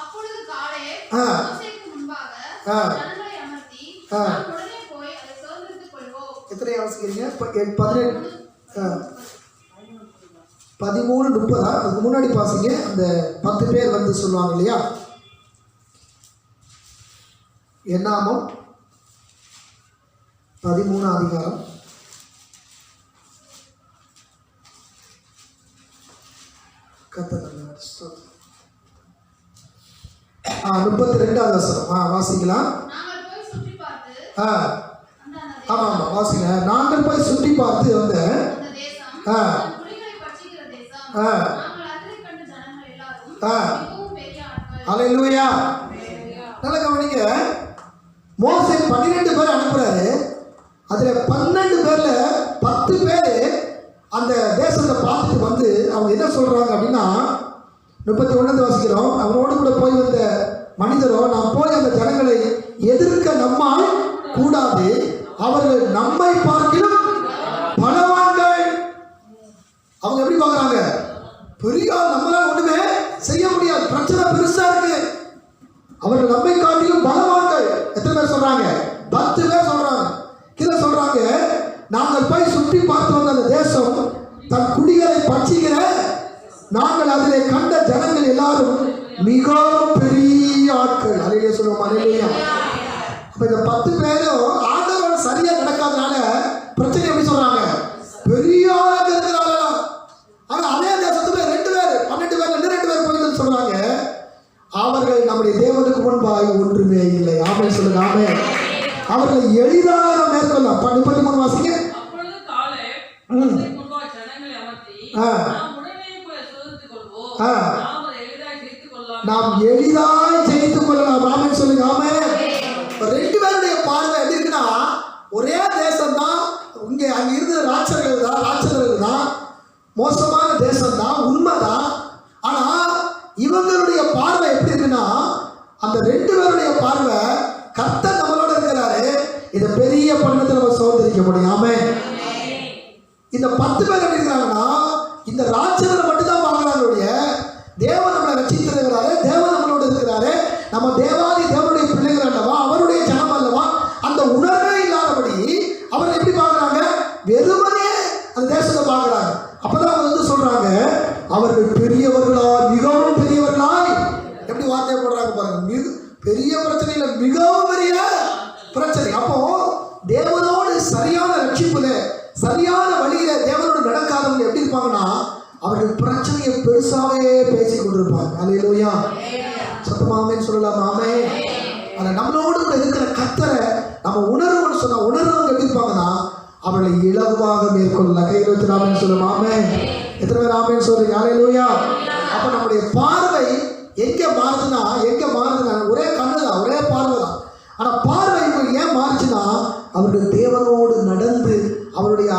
அப்பொழுது காலே மோசேக்கு முன்பாக ஜனங்களை அமர்த்தி நாம் உடனே போய் அதை சுதந்தரித்துக் கொள்வோம். எத்தனை வாசிக்கிறீங்க? 13:30. அதுக்கு முன்னாடி பாசிங்க. அந்த 10 பேர் வந்து சொல்லுவாங்க இல்லையா? என்னாமம் 13 அதிகாரம் 32 வசனம் வாசிக்கலாம். நாங்கள் போய் சுற்றி பார்த்து ஆமா வாசிங்க. நாங்கள் போய் சுற்றி பார்த்து வந்த அந்த தேசம் குடிகளை பட்சிக்கிற தேசம். நாங்கள் அதிலே கண்ட ஜனங்கள் எல்லாரும் மிகவும் பெரிய ஆட்கள். அல்லேலூயா. நல்ல கவனிங்க. மோசே 12 பேர் அனுப்புறாரு. அதுல 12 பேர்ல 10 பேர் அந்த தேசத்தை பார்த்துட்டு வந்து அவங்க என்ன சொல்றாங்க அப்படின்னா 31 வாசிக்கிறோம். அவரோடு கூட போய் வந்த மனிதரோ நாம் போய் அந்த ஜனங்களை எதிர்க்க நம்மால் கூடாது, அவர்கள் நம்மை பார்க்கிலும் பலவான்கள். அவங்க எப்படி பார்க்கறாங்க? பெரிய நம்மளால ஒண்ணுமே செய்ய முடியாது, பிரச்சனை பெருசா இருக்கு, அவர்கள் நம்மை காட்டிலும் பலவான்கள். எத்தனை பேர் சொல்றாங்க? 10 பேர் சொல்றாங்க. கீழே சொல்றாங்க, நாங்கள் போய் சுற்றி பார்த்து வந்த அந்த தேசம் தன் குடிகளை பட்சிக்கிற நாங்கள் அதிலே கண்ட ஜனங்கள் எல்லாரும் மிகவும் பெரிய ஆட்கள். அலையிலே சொல்லுவோம். அலையிலேயா. அப்ப இந்த 10 பேரும் ஆண்டவரோட சரியா நடக்காதனால பிரச்சனை எப்படி சொல்றாங்க? பெரிய ஆளுங்க இருக்கிறாங்க. ஆனா அதே தேசத்துல 2 பேர் 12 பேர் 2 பேர் போயிட்டு சொல்றாங்க, அவர்கள் நம்முடைய தேவனுக்கு முன்பாக ஒன்றுமே இல்லை. ஆமென் சொல்லுங்க. ஆமென். அவர்களை எளிதாக மேற்கொள்ளலாம். 33 வாசிங்க. அப்பொழுது காலே மோசேக்கு முன்பாக ஜனங்களை அமர்த்தி நாம் உடனே போய் சுதந்தரித்துக் கொள்வோம். நாம் எளிதாய் ஜெயித்துக் கொள்ளலாம். ஆமென் சொல்லுங்க. ஆமென். 2 பேருடைய பார்வை எப்படி இருக்குன்னா, ஒரே தேசம் தான், இங்க அங்க இருந்த ராட்சர்கள் தான், மோசமான தேசம் தான், உண்மைதான். ஆனா இவங்களுடைய பார்வை எப்படி இருக்குன்னா, அந்த 2 பேருடைய பார்வை கர்த்தர் நம்மளோட இருக்கிறாரு, இந்த பெரிய பட்டணத்தை நம்ம சுதந்தரிக்க முடியும். ஆமென். இந்த 10 பேர் எப்படி இருக்கிறாங்கன்னா, இந்த ராட்சதரை மட்டும் தான் பார்க்கறாங்க. தேவன் நம்மளை ரட்சித்திருக்கிறாரு, தேவன் நம்மளோட இருக்கிறாரு, நம்ம தேவாதி தேவனுடைய பிள்ளைகள் அல்லவா, அவருடைய ஜனம் அல்லவா, அந்த உணர்வே இல்லாதபடி அவர்கள் எப்படி பார்க்கறாங்க? வெறுமனே அந்த தேசத்தை பார்க்கறாங்க. அப்பதான் அவங்க வந்து சொல்றாங்க, அவர்கள் பெரியவர்களாய், மிகவும் பெரியவர்களாய். எப்படி வார்த்தை போடுறாங்க பாருங்க. பெரிய பிரச்சனை இல்லை, மிகவும் பெரிய பிரச்சனை. அப்போ தேவனோடு சரியான ரட்சிப்புல, சரியான வழியில தேவனோடு நடக்காதவங்க எப்படி இருப்பாங்கன்னா, அவர்கள் பிரச்சனையை பெருசாவே பேசி கொண்டிருப்பாங்க. அல்லேலூயா. சத்தமாமேன்னு சொல்லலாம். ஆமென். ஆனா நம்மளோடு கூட இருக்கிற கர்த்தரை நம்ம உணர்வுன்னு சொன்னா, உணர்வங்க எப்படி இருப்பாங்கன்னா, அவர்களை இலகுவாக மேற்கொள்ளலாம். கையில் வச்சு ஆமென் சொல்லலாம். ஆமென். எத்தனை பேர் ஆமென் சொல்றீங்க? அல்லேலூயா. அப்ப நம்முடைய பார்வை எங்க மாறுதுன்னா ஒரே கண்ணுதான், ஒரே பார்வை தான். ஆனா பார்வை ஏன் மாறுச்சுன்னா, அவர்கள் தேவனோடு நடந்து அவருடைய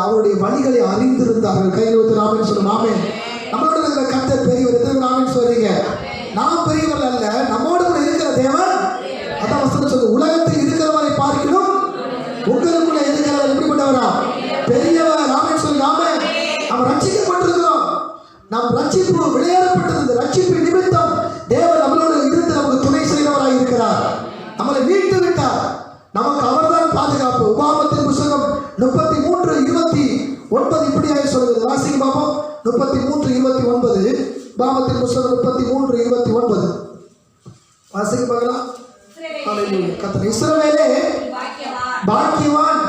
வழிகளை அறிந்திருந்தார்கள். கையில் வச்சு ஆமென் சொல்லலாம். ஆமென். நம்மளோட இருக்கிற கர்த்தர் பெரியவர். எத்தனை பேர் ஆமென் சொல்றீங்க? நாம் பெரியவர்கள் அல்ல, நம்மோடு கூட இருக்கிற தேவன். அதான் வசனம் சொல்லுது, உலகத்தில் இருக்கிறவரை பார்க்கிறோம் உங்களுக்குள்ள இருக்கிறவர் எப்படிப்பட்டவரா? பெரியவர். ஆமென் சொல்லுங்க. ஆமென். நாம் ரட்சிக்கப்பட்டிருக்கிறோம். நாம் ரட்சிப்பு விளையாடப்பட்டது. இந்த ரட்சிப்பு நிமித்தம் தேவன் நம்மளோடு இருந்து நமக்கு துணை செய்தவராக இருக்கிறார். நம்மளை மீட்டு விட்டார். நமக்கு அவர்தான் பாதுகாப்பு. உபாகமத்தின் புத்தகம் 33:29 இப்படியாக சொல்கிறது. வாசிங்க பாப்போம். 33:29. உபாகமத்தின் புத்தகம் 33:29 வாசிங்க பார்க்கலாம். ஹல்லேலூயா. கர்த்தர் இஸ்ரவேலே பாக்கியவான்,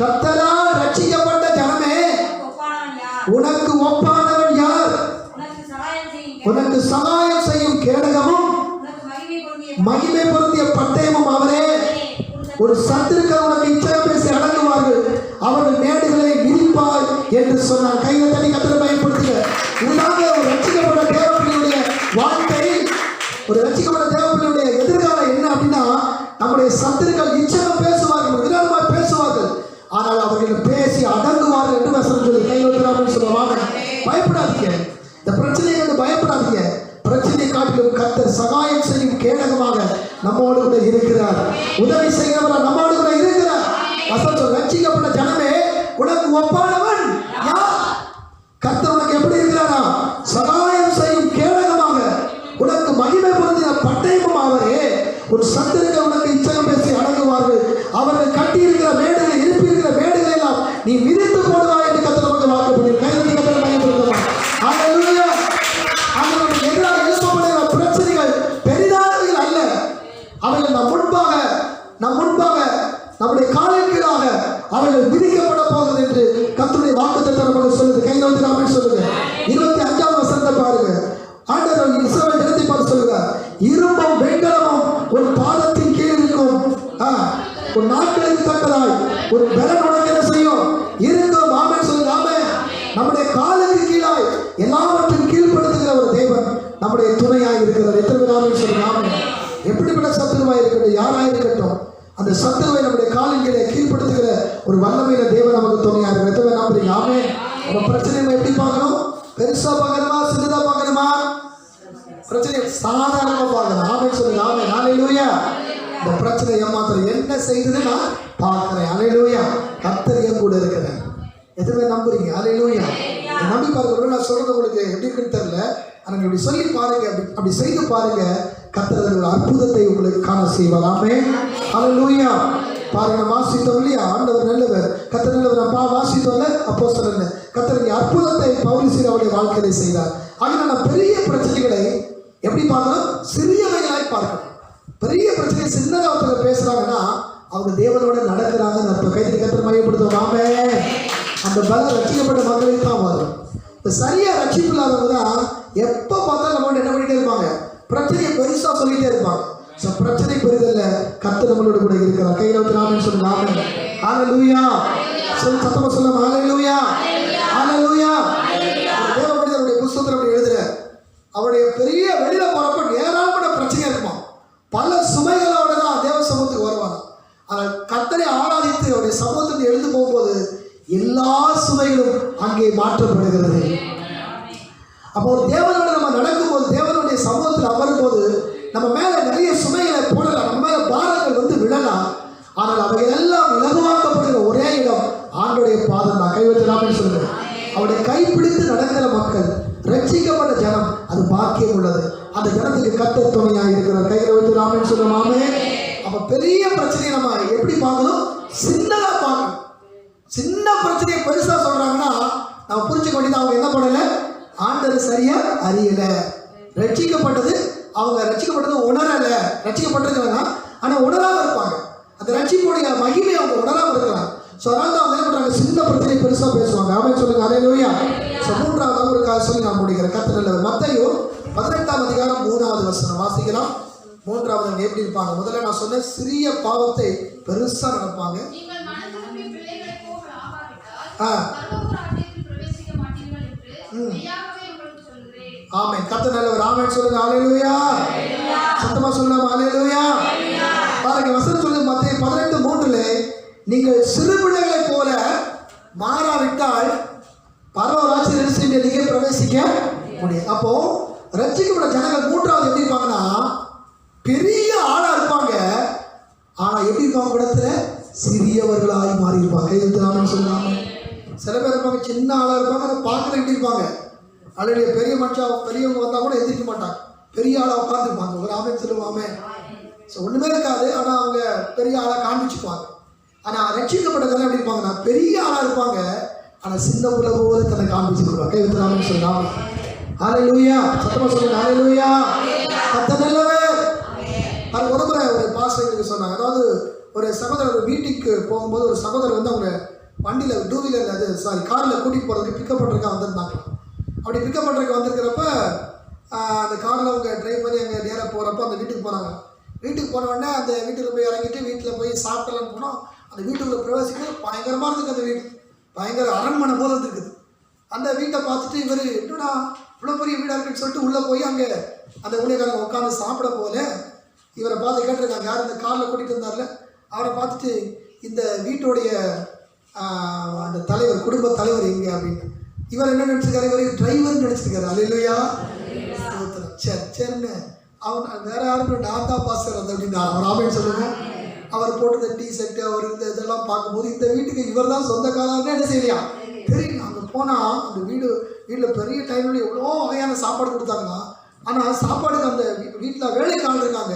கர்த்தரால் ரட்சிக்கப்பட்ட ஜனமே, உனக்கு ஒப்பானவன் யார்? உனக்கு சகாயம் செய்யும் கேடகமும் மகிமை பொருந்திய பட்டயமும் அவரே. ஒரு சத்துருக்கள் உனக்கு இச்சகம் பேசி அடங்குவார்கள், அவர்கள் மேடுகளை மிதிப்பார் என்று சொன்னார். கையை தண்ணி கர்த்தரை பயன்படுத்துங்க. இதுதாங்க ஒரு ரட்சிக்கப்பட்ட தேவப்பிள்ளையுடைய வாழ்க்கை. ஒரு ரட்சிக்கப்பட்ட தேவப்பிள்ளையுடைய எதிர்காலம் என்ன அப்படின்னா, நம்முடைய சத்துருக்கள் இச்சகம் பேசுவார்கள், விரோதமாக பேசுவார்கள், ஆனால் அவர்கள் பேசி அடங்குவார்கள் என்று வசனம் சொல்லி கைவிட்டுறாமல் சொல்லுவாங்க. பயப்படாதீங்க. இந்த பிரச்சனையை கண்டு பயப்படாதீங்க. பிரச்சனை காட்டிலும் கர்த்தர் சகாயம் செய்யும் கேடகமாக நம்மோடு கூட இருக்கிறார். உதவி செய்கிறவர் நம்மோடு கூட இருக்கிறார். ரட்சிக்கப்பட்ட ஜனமே உனக்கு ஒப்பானவன் யார்? கர்த்தர் உனக்கு எப்படி இருக்கிறாரா? சகாயம் செய்யும் கேடகமாக, உனக்கு மகிமை பொருந்தின பட்டயமும் அவரே. ஒரு சத்துருக்கள் உனக்கு இச்சகம் பேசி அடங்குவார்கள். அவர்கள் கட்டி இருக்கிற மேடுகளை, இருப்பி இருக்கிற மேடுகளை எல்லாம் நீ மிதித்து போடுவாய் என்று கர்த்தர் நமக்கு வாக்கு பண்ணியிருக்கார். அவர்களுக்கு எதிராக எழுப்பப்படுகிற பிரச்சனைகள் பெரிதானவைகள் அல்ல. அவைகள் நம் முன்பாக நம்முடைய காலின் கீழாக அவர்கள் விதிக்கப்பட போகிறது என்று கர்த்தருடைய வாக்குத்தத்தம் நமக்கு சொல்லுது. கையில் வந்து நாமே சொல்லுங்க. 25ஆம் வசனத்தை பாருங்க. ஆண்டவர் இஸ்ரவேல் ஜனத்தை பார்த்து சொல்லுகிறார், இரும்பும் வெண்கலமும் ஒரு பாதத்தின் கீழ் இருக்கும். ஒரு நாட்களுக்கு தக்கதாய் ஒரு பலன் உனக்கு என்ன செய்யும்? இருக்கும். ஆமென் சொல்லுங்க. ஆமென். நம்முடைய காலுக்கு கீழாய் எல்லாவற்றையும் கீழ்ப்படுத்துகிற ஒரு தேவன் நம்முடைய துணையாய் இருக்கிறார். எத்தனை பேர் ஆமென் சொல்லுங்க. ஆமென். எப்படிப்பட்ட சத்துருவாய் இருக்கட்டும், யாராய் இருக்கட்டும், அந்த சத்துருவை நம்முடைய காலின் கீழே கீழ்ப்படுத்துகிற ஒரு வல்லமையில தேவன் நமக்கு துணையா இருக்கிறார். எத்தனை பேர் நம்புறீங்க? ஆமென். நம்ம பிரச்சனையை எப்படி பார்க்கணும்? பெருசா பார்க்கணுமா, சின்னதா பார்க்கணுமா? பிரச்சனை சாதாரணமா பார்க்கணும். ஆமென் சொல்லுங்க. ஆமென். ஹல்லேலூயா. இந்த பிரச்சனை ஏமாத்திரம் என்ன செய்யுதுன்னு நான் பார்க்கிறேன். ஹல்லேலூயா. கர்த்தர் என் கூட இருக்கிறேன். எதுவுமே நம்புறீங்க? ஹல்லேலூயா. நம்பி பாருங்க. நான் சொல்றது உங்களுக்கு எப்படி இருக்குன்னு தெரியல, ஆனால் இப்படி சொல்லி பாருங்க, அப்படி செய்து பாருங்க. கர்த்தர் ஒரு அற்புதத்தை உங்களுக்கு காண செய்வார். ஆமென். ஹல்லேலூயா. பாருங்க, வாசித்தோம் இல்லையா? ஆண்டவர் நல்லவர், கர்த்தர் நல்லவர். அப்பா வாசித்தோம்ல அப்போஸ்தலர் கர்த்தர் அற்புதத்தை பவுல் அவருடைய வாழ்க்கையில செய்தார். ஆகினால பெரிய பிரச்சனைகளை எப்படி பார்க்கணும்? சிறியவைகளாய் பார்க்கணும். பெரிய பிரச்சனை சின்னதாக ஒருத்தர் பேசுறாங்கன்னா அவங்க தேவனோட நடக்கிறாங்கன்னு அர்த்தம். கைத்தறி கர்த்தர் மையப்படுத்துவோம். ஆமென். அந்த பலம் ரட்சிக்கப்பட்ட மக்களுக்கு தான் வரும். இந்த சரியா ரட்சிப்பு இல்லாதவங்க தான் எப்போ பார்த்தாலும் நம்ம என்ன பண்ணிட்டே இருப்பாங்க? பிரச்சனையை பெருசா சொல்லிட்டே இருப்பாங்க. பிரச்சனை பெரிதல்ல, கர்த்தர் நம்மளோட கூட இருக்கிறார். கையில வந்து ஆமென் சொல்லுங்க. ஆமென். ஹல்லேலூயா. சொல்லு, சத்தமா சொல்லுங்க. ஹல்லேலூயா. ஹல்லேலூயா. தேவ மனிதனுடைய புத்தகத்தில் அப்படி எழுதுற அவருடைய பெரிய வெளியில போறப்ப ஏராளமான பிரச்சனை இருக்குமா, பல சுமைகளோட தான் தேவ சமூகத்துக்கு வருவாங்க. ஆனால் கர்த்தரை ஆராதித்து அவருடைய சமூகத்துக்கு எழுந்து போகும்போது எல்லா சுமைகளும் அங்கே மாற்றப்படுகிறது. அப்போ ஒரு தேவனோட நம்ம நடக்கும்போது, தேவனுடைய சமூகத்தில் அமரும் போது நம்ம மேல நிறைய சுமைகளை போடலாம், நம்ம மேல பாரங்கள் வந்து விழலாம். ஆனால் அவைகள் எல்லாம் இலகுவாக்கப்படுகிற ஒரே இடம் ஆண்டோடைய பாதம் தான். கைவிட்டு சொல்லுங்க. அவருடைய கைப்பிடித்து நடக்கிற மக்கள், ரட்சிக்கப்பட்ட ஜனம், அது பாக்கியம் உள்ளது. அந்த ஜனத்துக்கு கர்த்தர் துணையாக இருக்கிறார். கையில் வைத்து ராமன் சொல்லுவாமே. அப்ப பெரிய பிரச்சனையை நம்ம எப்படி பார்க்கணும்? சின்னதா பார்க்கணும். சின்ன பிரச்சனையை பெருசா சொல்றாங்கன்னா நம்ம புரிஞ்சுக்க வேண்டியது, அவங்க என்ன பண்ணல? ஆண்டவர் சரியா அறியல. ரட்சிக்கப்பட்டது அவங்க ரட்சிக்கப்பட்டது உணரல. ரட்சிக்கப்பட்டிருக்கிறாங்க ஆனா உணராம இருப்பாங்க. அந்த ரட்சிப்புடைய மகிமை அவங்க உணராம இருக்கிறாங்க. ஸோ அதனால அவங்க என்ன பண்றாங்க? சின்ன பிரச்சனையை பெருசா பேசுவாங்க. ஆமென் சொல்லுங்க. ஹல்லேலூயா. மூன்றாவது ஒரு சொல்லி நான் முடிக்கிறேன். கர்த்தர் நல்லவர். மத்தேயு 18ஆம் அதிகாரம் 3வது வசனம் வாசிக்கலாம். 3வது எப்படி இருப்பாங்க? முதல்ல நான் சொன்ன சிறிய பாவத்தை பெருசா நடப்பாங்க. ஆமென். கர்த்தர் நல்லவர். ஆமென் சொல்லுங்க. ஹல்லேலூயா. சத்தமா சொல்லுங்க. ஹல்லேலூயா. பாருங்க வசனம் சொல்லுங்க. மத்தேயு 18:3 நீங்கள் சிறு பிள்ளைகளை போல மாறாவிட்டால் பரவராட்சி நீங்க பிரவேசிக்க முடியும். அப்போ ரட்சிக்கப்பட்ட ஜனங்கள் மூன்றாவது எப்படி இருப்பாங்கன்னா பெரிய ஆளா இருப்பாங்க. ஆனா எப்படி இருப்பாங்க? இடத்துல சிறியவர்களாய் மாறி இருப்பாங்க. கைதுன்னு சொல்லுவாங்க. சில பேர் இருப்பாங்க சின்ன ஆளா இருப்பாங்க, அதை பார்க்கல எப்படி இருப்பாங்க? அல்லது பெரிய மனுஷன் பெரியவங்க வந்தா கூட எதிர்க்க மாட்டாங்க, பெரிய ஆளா உட்காந்துருப்பாங்க. ஒரு ஆமென் சொல்லுவாமே. ஸோ ஒண்ணுமே இருக்காது, ஆனா அவங்க பெரிய ஆளா காண்பிச்சுக்குவாங்க. ஆனா ரட்சிக்கப்பட்ட ஜனம் எப்படி இருப்பாங்கன்னா பெரிய ஆளா இருப்பாங்க, ஆனா சின்ன உள்ள போது தன்னை காண்பிச்சுக்குவாங்க. கைது ஆமென் சொல்லுவாங்க. ஹல்லேலூயா. சத்தமா சொல்லுங்க. ஹல்லேலூயா. கர்த்தர் நல்லவர். அது ஒரு முறை ஒரு பாஸ்டருக்கு சொன்னாங்க. அதாவது ஒரு சகோதரர் வீட்டுக்கு போகும்போது ஒரு சகோதரர் வந்து அவங்க வண்டியில் 2 வீலர் காரில் கூட்டிகிட்டு போகிறதுக்கு பிக்கப் பண்ணுறதுக்காக வந்திருந்தாங்க. அப்படி பிக்கப் பண்ணுறதுக்கு வந்திருக்கிறப்ப அந்த காரில் அவங்க ட்ரைவ் பண்ணி அங்கே நேராக போகிறப்ப அந்த வீட்டுக்கு போனாங்க. வீட்டுக்கு போன உடனே அந்த வீட்டுக்கு போய் இறங்கிட்டு வீட்டில் போய் சாப்பிடலான்னு போனோம். அந்த வீட்டுக்குள்ளே பிரவேசிக்க பயங்கரமாக இருக்குது. அந்த வீடு பயங்கர அரண்மனை போல இருக்குது. அந்த வீட்டை பார்த்துட்டு இவர் என்னடா இவ்வளோ பெரிய வீடாக இருக்குன்னு சொல்லிட்டு உள்ளே போய் அங்கே அந்த ஊழியக்காரங்க உட்காந்து சாப்பிட போல இவரை பார்த்து கேட்டிருக்காங்க. யார் இந்த காரில் கூட்டிகிட்டு இருந்தார்ல அவரை பார்த்துட்டு இந்த வீட்டுடைய அந்த தலைவர், குடும்ப தலைவர் எங்கே அப்படின்னு. இவர் என்ன நினச்சிருக்காரு? இவர் டிரைவர் நினச்சிருக்காரு. அல்லேலூயா. சரி சரின்னு அவன் வேற யாரும் நான் தான் பாஸ்டர் அந்த அப்படின்னா அவர் ஆமேன்னு சொல்லுங்க. அவர் போட்டு டீ ஷர்ட்டு அவர் இந்த இதெல்லாம் பார்க்கும்போது இந்த வீட்டுக்கு இவர் தான் சொந்தக்காரன்னு என்ன செய்யலையா தெரியும். அங்கே போனால் அந்த வீட்டில் பெரிய டைமில் எவ்வளோ வகையான சாப்பாடு கொடுத்தாங்கன்னா, ஆனால் சாப்பாடுக்கு அந்த வீட்டில் வேலைக்காரங்க இருக்காங்க.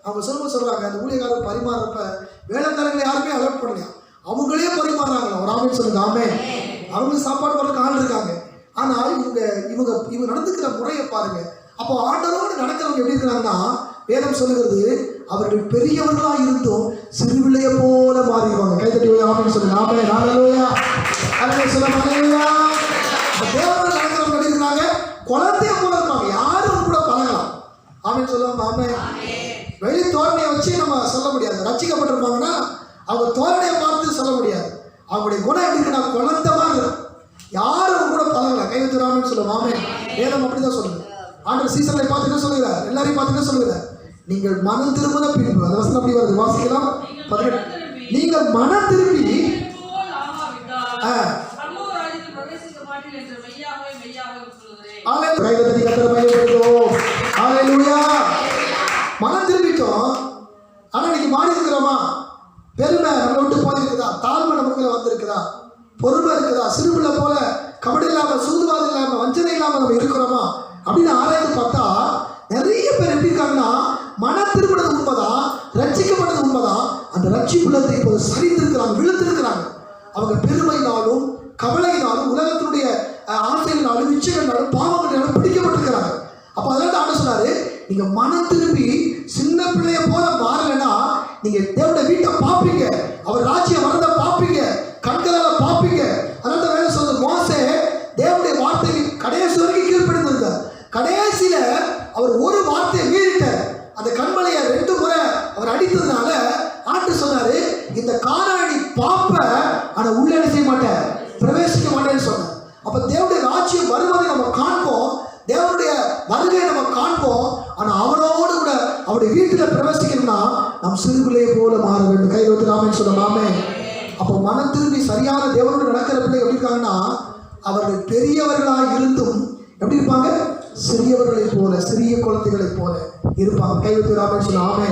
அவங்க சொல்கிறாங்க அந்த ஊழியக்காரர் பரிமாறுறப்ப வேலைக்காரங்களை யாருமே அலர்ட் பண்ணலையா, அவங்களே பரிமாறுறாங்களா. ஒரு ஆமேன்னு சொல்லுங்க. ஆமே. அவங்களுக்கு சாப்பாடு போடுறதுக்கு ஆள் இருக்காங்க. ஆனால் இவங்க நடந்துக்கிற முறையை பாருங்க. அப்போ ஆண்டவரோடு நடக்கிறவங்க எப்படி இருக்கிறாங்கன்னா, வேதம் சொல்லுகிறது அவர்கள் பெரியவர்களாக இருந்தும் சிறுபிள்ளைய போல மாறிடுவாங்க. கைத்தட்டி ஆமேன்னு சொல்லுங்க. ஆமே. ஹல்லேலூயா. ஹல்லேலூயா சொல்லுங்க. ஹல்லேலூயா. தேவரோடு நடக்கிறவங்க எப்படி இருக்கிறாங்க, குழந்தைய போல இருப்பாங்க. யாரும் கூட பழகலாம். ஆமேன்னு சொல்லுவாங்க. ஆமே. வெளி தோரணையை வச்சு நம்ம சொல்ல முடியாது. ரட்சிக்கப்பட்டிருப்பாங்கன்னா அவங்க தோரணையை பார்த்து சொல்ல முடியாது. அவங்களுடைய குணம் எப்படி இருக்குன்னா குழந்தைமா இருக்கும். யாரும் கூட பழகலாம். கைவித்துறாமன்னு சொல்லுவோம். ஆமே. வேதம் அப்படிதான் சொல்லுங்க. ஆண்டவர் சீசனை பார்த்து என்ன சொல்லுகிறார், எல்லாரையும் பார்த்து என்ன சொல்லுகிறார், நீங்கள் மனம் திரும்பின பின்பு. அந்த வசனம் அப்படி வருது, வாசிக்கலாம். நீங்கள் மனம் திரும்பி மனம் திரும்பிட்டோம். ஆனால் இன்னைக்கு மாறி இருக்கிறோமா? பெருமை நம்ம விட்டு போயிருக்குதா? தாழ்மை நமக்குள்ள வந்திருக்குதா? பொறுமை இருக்குதா? சிறுபிள்ளை போல கபடி இல்லாமல், சூதுவாதம் இல்லாமல், வஞ்சனை இல்லாமல் நம்ம இருக்கிறோமா அப்படின்னு ஆராய்ந்து பார்த்தா நிறைய பேர் எப்படி இருக்காங்கன்னா, மன திரும்பினது உண்மைதான், ரட்சிக்கப்பட்டது உண்மைதான், அந்த ரட்சிப்புள்ளத்தை இப்போது சரிந்திருக்கிறாங்க, விழுத்திருக்கிறாங்க. அவங்க பெருமையினாலும் கவலையினாலும் உலகத்தினுடைய ஆசையினாலும் இச்சைகளாலும் பாவங்களாலும் பிடிக்கப்பட்டிருக்கிறாங்க. அப்போ அதனால ஆண்டு சொன்னாரு, நீங்க மனம் திரும்பி சின்ன பிள்ளைய போல மாறலைன்னா நீங்க தேவனுடைய வீட்டை பார்ப்பீங்க, அவர் ராஜ்யம் வரத பார்ப்பீங்க, கண்களால பார்ப்பீங்க. அதனால வேலை சொல்றது, மோசே தேவனுடைய வார்த்தைக்கு கடைசி வரைக்கும் கீழ்ப்படிந்திருந்தார். கடைசியில அவர் ஒரு வார்த்தையை மீறிட்டார். அந்த கண்மலையை 2 முறை அவர் அடித்ததுனால ஆண்டு சொன்னாரு, இந்த கானானி பாப்ப ஆனா உள்ள என்ன செய்ய மாட்டேன், பிரவேசிக்க மாட்டேன்னு சொன்னார். அப்ப தேவனுடைய ராஜ்யம் வருவதை நம்ம காண்போம், தேவனுடைய வருகையை நம்ம காண்போம். ஆனா அவரோடு கூட அவருடைய வீட்டில் பிரவேசிக்கணும்னா நம் சிறுபிள்ளையை போல மாற வேண்டும். கை வைத்து ராமன் சொல்லாமே. அப்போ மனம் திரும்பி சரியான தேவனோடு நடக்கிற பிள்ளை எப்படி இருக்காங்கன்னா, அவர்கள் பெரியவர்களாக இருந்தும் எப்படி இருப்பாங்க, சிறியவர்களை போல, சிறிய குழந்தைகளை போல இருப்பாங்க. கை வைத்து ராமன் சொல்லாமே.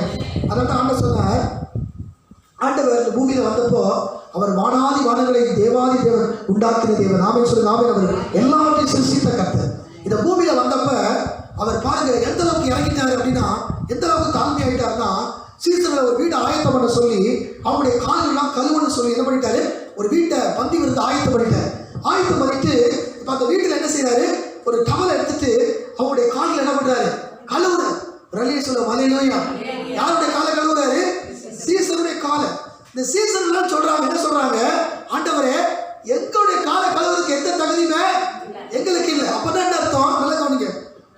அதான் ஆண்டவர் சொன்னார், ஆண்டவர் இந்த பூமியில வந்தப்போ அவர் வானாதி வானங்களை தேவாதி தேவன் உண்டாக்கின தேவன். ராமன் சொல்லுங்க. ஆமே. அவர் எல்லாவற்றையும் சிருஷ்டித்த கர்த்தர். இந்த பூமியில வந்தப்ப அவர் பாருங்க எந்த அளவுக்கு இறங்கிட்டாரு அப்படின்னா, எந்த அளவுக்கு தாழ்மை ஆகிட்டாருன்னா, சீசனில் ஒரு வீட்டை ஆயத்தம் பண்ண சொல்லி அவங்களுடைய கால்கள்லாம் கழுவுன்னு சொல்லி என்ன பண்ணிட்டாரு, ஒரு வீட்டை பந்தி விருந்து ஆயத்தம் பண்ணிட்டாரு. ஆயத்தம் பண்ணிட்டு இப்போ அந்த வீட்டில் என்ன செய்யறாரு, ஒரு டவல் எடுத்துட்டு அவங்களுடைய காலில் என்ன பண்றாரு, கழுவுறாரு. ரலிய சொல்ல மலையிலோயா, யாருடைய காலை கழுவுறாரு, சீசனுடைய காலை. இந்த சீசன் எல்லாம் சொல்றாங்க, என்ன சொல்றாங்க, ஆண்டவரே எங்களுடைய காலை கழுவுறதுக்கு எந்த தகுதியுமே எங்களுக்கு இல்லை. அப்பதான் என்ன அர்த்தம், நல்லா கவனிங்க.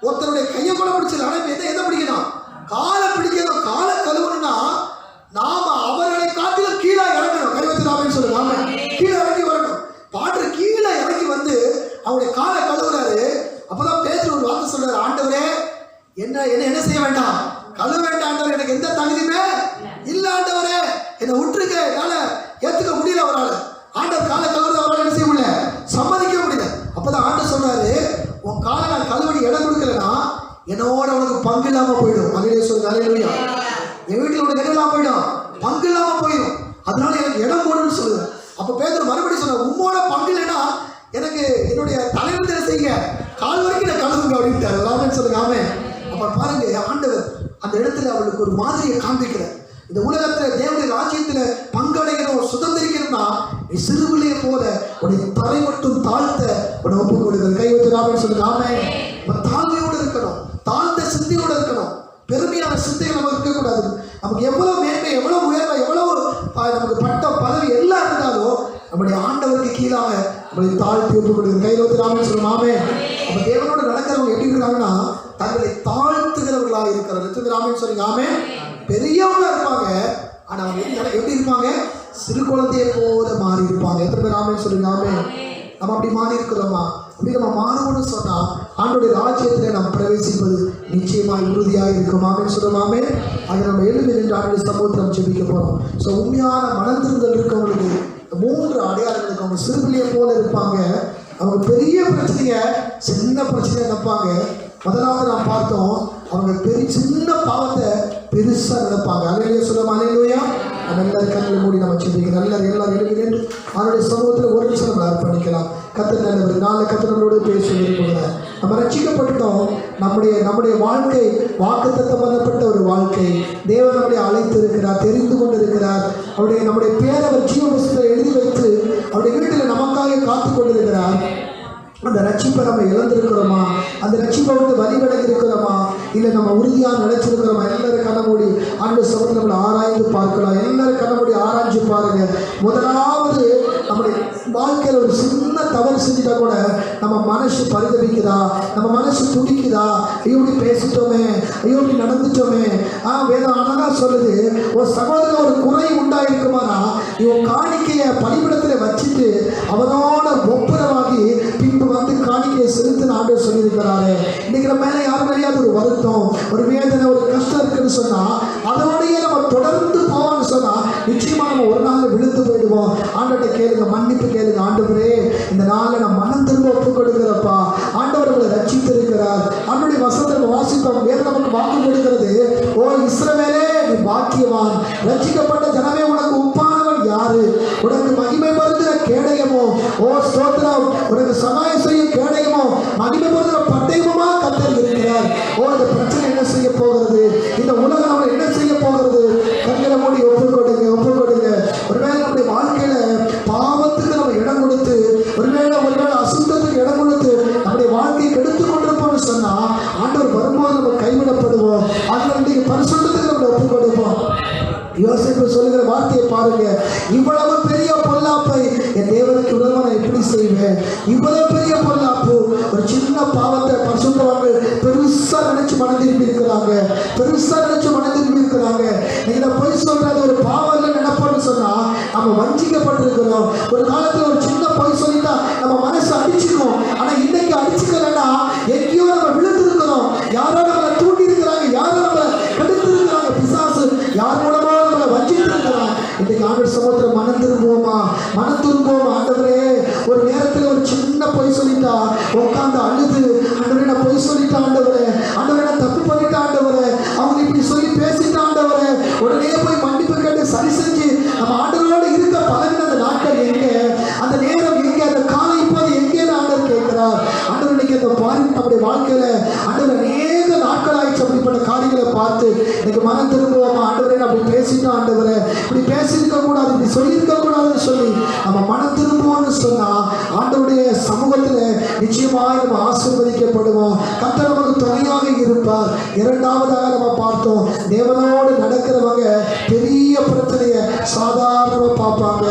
ஒருத்தருடைய கையை கூட பிடிச்சல, ஆனா எதை பிடிக்கணும், காலை பிடிக்கணும். காலை கழுவணும்னா நாம அவர்களை காட்டிலும் கீழே இறங்கணும். கைவத்து ராமன் சொல்லுங்க. ஆமா, கீழே இறங்கி வரணும். பாட்டு கீழே இறங்கி வந்து அவருடைய காலை கழுவுறாரு. அப்பதான் பேதுரு ஒரு வார்த்தை சொல்றாரு, ஆண்டவரே என்ன செய்ய வேண்டாம், கழுவ வேண்டாம் ஆண்டவர், எனக்கு எந்த தகுதியுமே இல்ல ஆண்டவரே, என்னை விட்டுருக்க, என்னால ஏத்துக்க முடியல. அவரால் ஆண்டவர் காலை கழுவுறது அவரால் என்ன செய்ய முடியல, சம்மதிக்க முடியல. அப்பதான் ஆண்டவர் சொல்றாரு, உன் காலை நான் கழுவடி இடம் கொடுக்கலன்னா என்னோட உனக்கு பங்கு இல்லாம போயிடும். அலையிலே சொல்லுங்க. அலையிலுயா. என் வீட்டில் உனக்கு இடம் இல்லாம போயிடும், பங்கு இல்லாம போயிடும். அதனால எனக்கு இடம் போடுன்னு சொல்லுவேன். அப்ப பேதுரு மறுபடியும் சொல்ற, உம்மோட பங்கு இல்லைன்னா எனக்கு என்னுடைய தலைவர் என்ன செய்யுங்க, கால் வரைக்கும் நான் கழுவுங்க அப்படின்ட்டாரு. எல்லாமே சொல்லுங்க. ஆமே. அப்ப பாருங்க, ஆண்டவர் அந்த இடத்துல அவளுக்கு ஒரு மாதிரியை காண்பிக்கிறார். இந்த உலகத்துல தேவனுடைய ராஜ்யத்துல பங்கடைகிறோம், சுதந்திரிக்கணும்னா நீ சிறுபிள்ளையை போல உன்னை தலை மட்டும் தாழ்த்த உன்னை ஒப்பு கொடுக்கிறது. கை வைத்து ராமன் சொல்லுங்க. ஆமே. தாழ்மையோடு இருக்கணும், தாழ்ந்த சிந்தையோடு இருக்கணும். பெருமையான சிந்தைகள் நமக்கு இருக்கக்கூடாது. நமக்கு எவ்வளவு மேன்மை, எவ்வளவு உயர்வை, எவ்வளவு நமக்கு பட்டம் பதவி எல்லாம் இருந்தாலும் நம்முடைய ஆண்டவருக்கு கீழாக நம்மளை தாழ்த்தி ஒப்பு கொடுக்கிறது. கை வைத்து ராமன் சொல்லுங்க. ஆமே. அப்ப தேவனோடு நடக்கிறவங்க எப்படி இருக்கிறாங்கன்னா, தங்களை தாழ்த்துகிறவர்களாக இருக்கிறார்கள். ராமன் சொல்லுங்க. ஆமே. பெரியவங்களா இருப்பாங்க, ஆனா அவங்க எப்படி இருப்பாங்க, சிறு குழந்தையை போல மாறி இருப்பாங்க. எத்தனை பேர் ஆமேன்னு சொல்லுங்க. ஆமே. நம்ம அப்படி மாறி இருக்கிறோமா? அப்படி நம்ம மாறணும்னு சொன்னா ஆண்டோடைய ராஜ்யத்துல நாம் பிரவேசிப்பது நிச்சயமாய் உறுதியாக இருக்கும். ஆமேன்னு சொல்றோம். ஆமே. அதை நம்ம எழுதி நின்று ஆண்டோடைய சமூகத்தை நம்ம ஜெபிக்க போறோம். ஸோ உண்மையான மனந்திருந்தல் இருக்கவங்களுக்கு 3 அடையாளங்களுக்கு அவங்க சிறுபிள்ளையை போல இருப்பாங்க. அவங்க பெரிய பிரச்சனைய சின்ன பிரச்சனையை நினைப்பாங்க. முதலாவது நாம் பார்த்தோம், அவங்க பெரிய சின்ன பாவத்தை பெருசாக நினைப்பாங்க. அலையிலேயே சொல்லுவோம், அலையிலூயா. நம்ம எல்லாரும் கண்ணில் மூடி நம்ம செஞ்சுக்கிறோம். எல்லாரும் எழுகிறேன் அவருடைய சமூகத்தில் ஒரு நிமிஷம் நம்ம அர்ப்பணிக்கலாம். கத்தர் நல்லவர். நாளை கத்தர் நம்மளோட பேச விரும்புகிறேன். நம்ம ரட்சிக்கப்பட்டுட்டோம். நம்முடைய வாழ்க்கை வாக்குத்தத்தம் பண்ணப்பட்ட ஒரு வாழ்க்கை. தேவன் நம்முடைய அழைத்து இருக்கிறார், தெரிந்து கொண்டு இருக்கிறார். நம்முடைய பேரை அவர் ஜீவ புஸ்தகத்தில் எழுதி வைத்து அவருடைய வீட்டில் நமக்காக காத்து கொண்டிருக்கிறார். அந்த ரட்சிப்பை நம்ம இழந்திருக்கிறோமா? அந்த ரட்சிப்பை விட்டு வழிவிலகி இருக்கிறோமா? இல்லை நம்ம உறுதியாக நினைச்சிருக்கிறோமா? எல்லாரும் கண்ணமூடி ஆண்டு சமூகத்தில் நம்மளை ஆராய்ந்து பார்க்கலாம். எல்லாரும் கண்ணமூடி ஆராய்ச்சி பாருங்க. முதலாவது நம்முடைய வாழ்க்கையில் ஒரு சின்ன தவறு செஞ்சுட்டா கூட நம்ம மனசு பரிதவிக்குதா? நம்ம மனசு துடிக்குதா? ஐயோ இப்படி பேசிட்டோமே, ஐயோ இப்படி நடந்துட்டோமே. வேதம் அழகா சொல்லுது, ஒரு சகோதரன் ஒரு குறை உண்டாயிருக்குமானா இவன் காணிக்கையை பலிபீடத்தில் வச்சுட்டு அவனோட ஒப்புரவாகி பின்பு வந்து காணிக்கையை செலுத்தின ஆண்டு சொல்லியிருக்கிறாரு. இன்னைக்கு நம்ம மேலே யார் மேலேயாவது ஒரு வருத்தம், ஒரு வேதனை, ஒரு கஷ்டம் இருக்குன்னு சொன்னா அதோடையே நம்ம தொடர்ந்து போவோம்னு சொன்னா நிச்சயமா நம்ம ஒரு நாள் விழுந்து போயிடுவோம். ஆண்டவர்கிட்ட கேளுங்க, மன்னிப்பு கேளுங்க. ஆண்டவரே, இந்த நாளில் நான் மனம் திரும்ப ஒப்புக் கொடுக்கிறப்பா. ஆண்டவர் நம்மளை ரட்சித்து இருக்கிறார். ஆண்டவருடைய வசனத்தை வாசிப்போம். வேதம் நமக்கு வாக்கு கொடுக்கிறது, ஓ இஸ்ரவேலே நீ பாக்கியவான், ரட்சிக்கப்பட்ட ஜனமே உனக்கு உப்பானவன் யாரு? உனக்கு மகிமை பருகிற கேடயமோ, ஓ ஸ்தோத்திரம், உனக்கு சகாயம் செய்யும் கேடயமோ மகிமை பருகிற பட்டயமுமா கர்த்தர் இருக்கிறார். ஓ இந்த பிரச்சனை என்ன செய்ய போகிறது? இந்த உலகம் நம்ம என்ன செய்ய போகிறது? கண்களை மூடி ஒப்புக் கொடுங்க. ஒருவேளை நம்முடைய வாழ்க்கையில பாவத்துக்கு நம்ம இடம் கொடுத்து, ஒருவேளை அசுத்தத்துக்கு இடம் கொடுத்து நம்முடைய வாழ்க்கையை கெடுத்துக் கொண்டிருப்போம்னு சொன்னா ஆண்டவர் வரும்போது நம்ம கைவிடப்படுவோம். அதனால இன்னைக்கு பரிசுத்தத்துக்கு நம்ம ஒப்புக் கொடுப்போம். யோசிப்பு சொல்லுகிற வார்த்தையை பாருங்க. இவ்வளவு பெரிய பொல்லாப்பை என் தேவனுக்கு விரோதமா நான் எப்படி செய்வேன்? இவ்வளவு பெரிய பொல்லாப்பு, ஒரு சின்ன பாவத்தை பரிசுத்தவான்கள் பெருசா நினைச்சு மனம் திரும்பி இருக்கிறாங்க. நீங்க போய் சொல்றது ஒரு பாவம் இல்லை நினைப்போம்னு சொன்னா நம்ம வஞ்சிக்கப்பட்டிருக்கிறோம். ஒரு காலத்துல ஒரு சின்ன பொய் சொல்லிட்டா நம்ம மனசு அடிச்சுக்கணும். ஆனா இன்னைக்கு அடிச்சுக்கலன்னா எங்கேயோ நம்ம விழுந்திருக்கிறோம். யாரோ நம்மளை தூண்டி இருக்கிறாங்க, யாரோ நம்மளை கெடுத்து இருக்கிறாங்க. பிசாசு யார் மூலமா நம்மளை வஞ்சித்து இருக்கிறான். இன்னைக்கு ஆண்டவர் சமூகத்தில் மனம் திரும்புவோமா? ஆண்டவரே, ஒரு நேரத்தில் ஒரு சின்ன பொய் சொல்லிட்டா உட்காந்து அழுது, ஆண்டவரே நான் பொய் சொல்லிட்டேன் ஆண்டவரே, நான் தப்பு பண்ணிட்டேன் ஆண்டவரே, அவங்க இப்படி சொல்லி பேசிட்டேன் ஆண்டவரே, உடனே போய் மன்னிப்பு கேட்டு சரி செஞ்சு நம்ம ஆண்டவரோடு இருக்க பழகின அந்த நாட்கள் எங்கே? அந்த நேரம் எங்கே? அந்த காலம் இப்போது எங்கேன்னு ஆண்டவர் கேட்கிறார். ஆண்டவர் இன்னைக்கு அந்த நம்முடைய வாழ்க்கையில ஆண்டவர் அநேக நாட்கள் ஆயிடுச்சு அப்படிப்பட்ட காரியங்களை பார்த்து இன்னைக்கு மனம் திரும்புவோமா? ஆண்டவரே நான் அப்படி பேசிட்டோம் ஆண்டவரே, இப்படி பேசியிருக்க கூடாது, இப்படி சொல்லியிருக்க கூடாதுன்னு சொல்லி நம்ம மனம் திரும்புவோம்னு சொன்னா ஆண்டவருடைய சமூகத்துல நிச்சயமாய் நம்ம ஆசீர்வதிக்கப்படுவோம். கர்த்தர் நமக்கு துணையாக இருப்பார். இரண்டாவதாக நம்ம பார்த்தோம், தேவனோடு நடக்கிறவங்க பெரிய பிரச்சனையை சாதாரணமா பார்ப்பாங்க.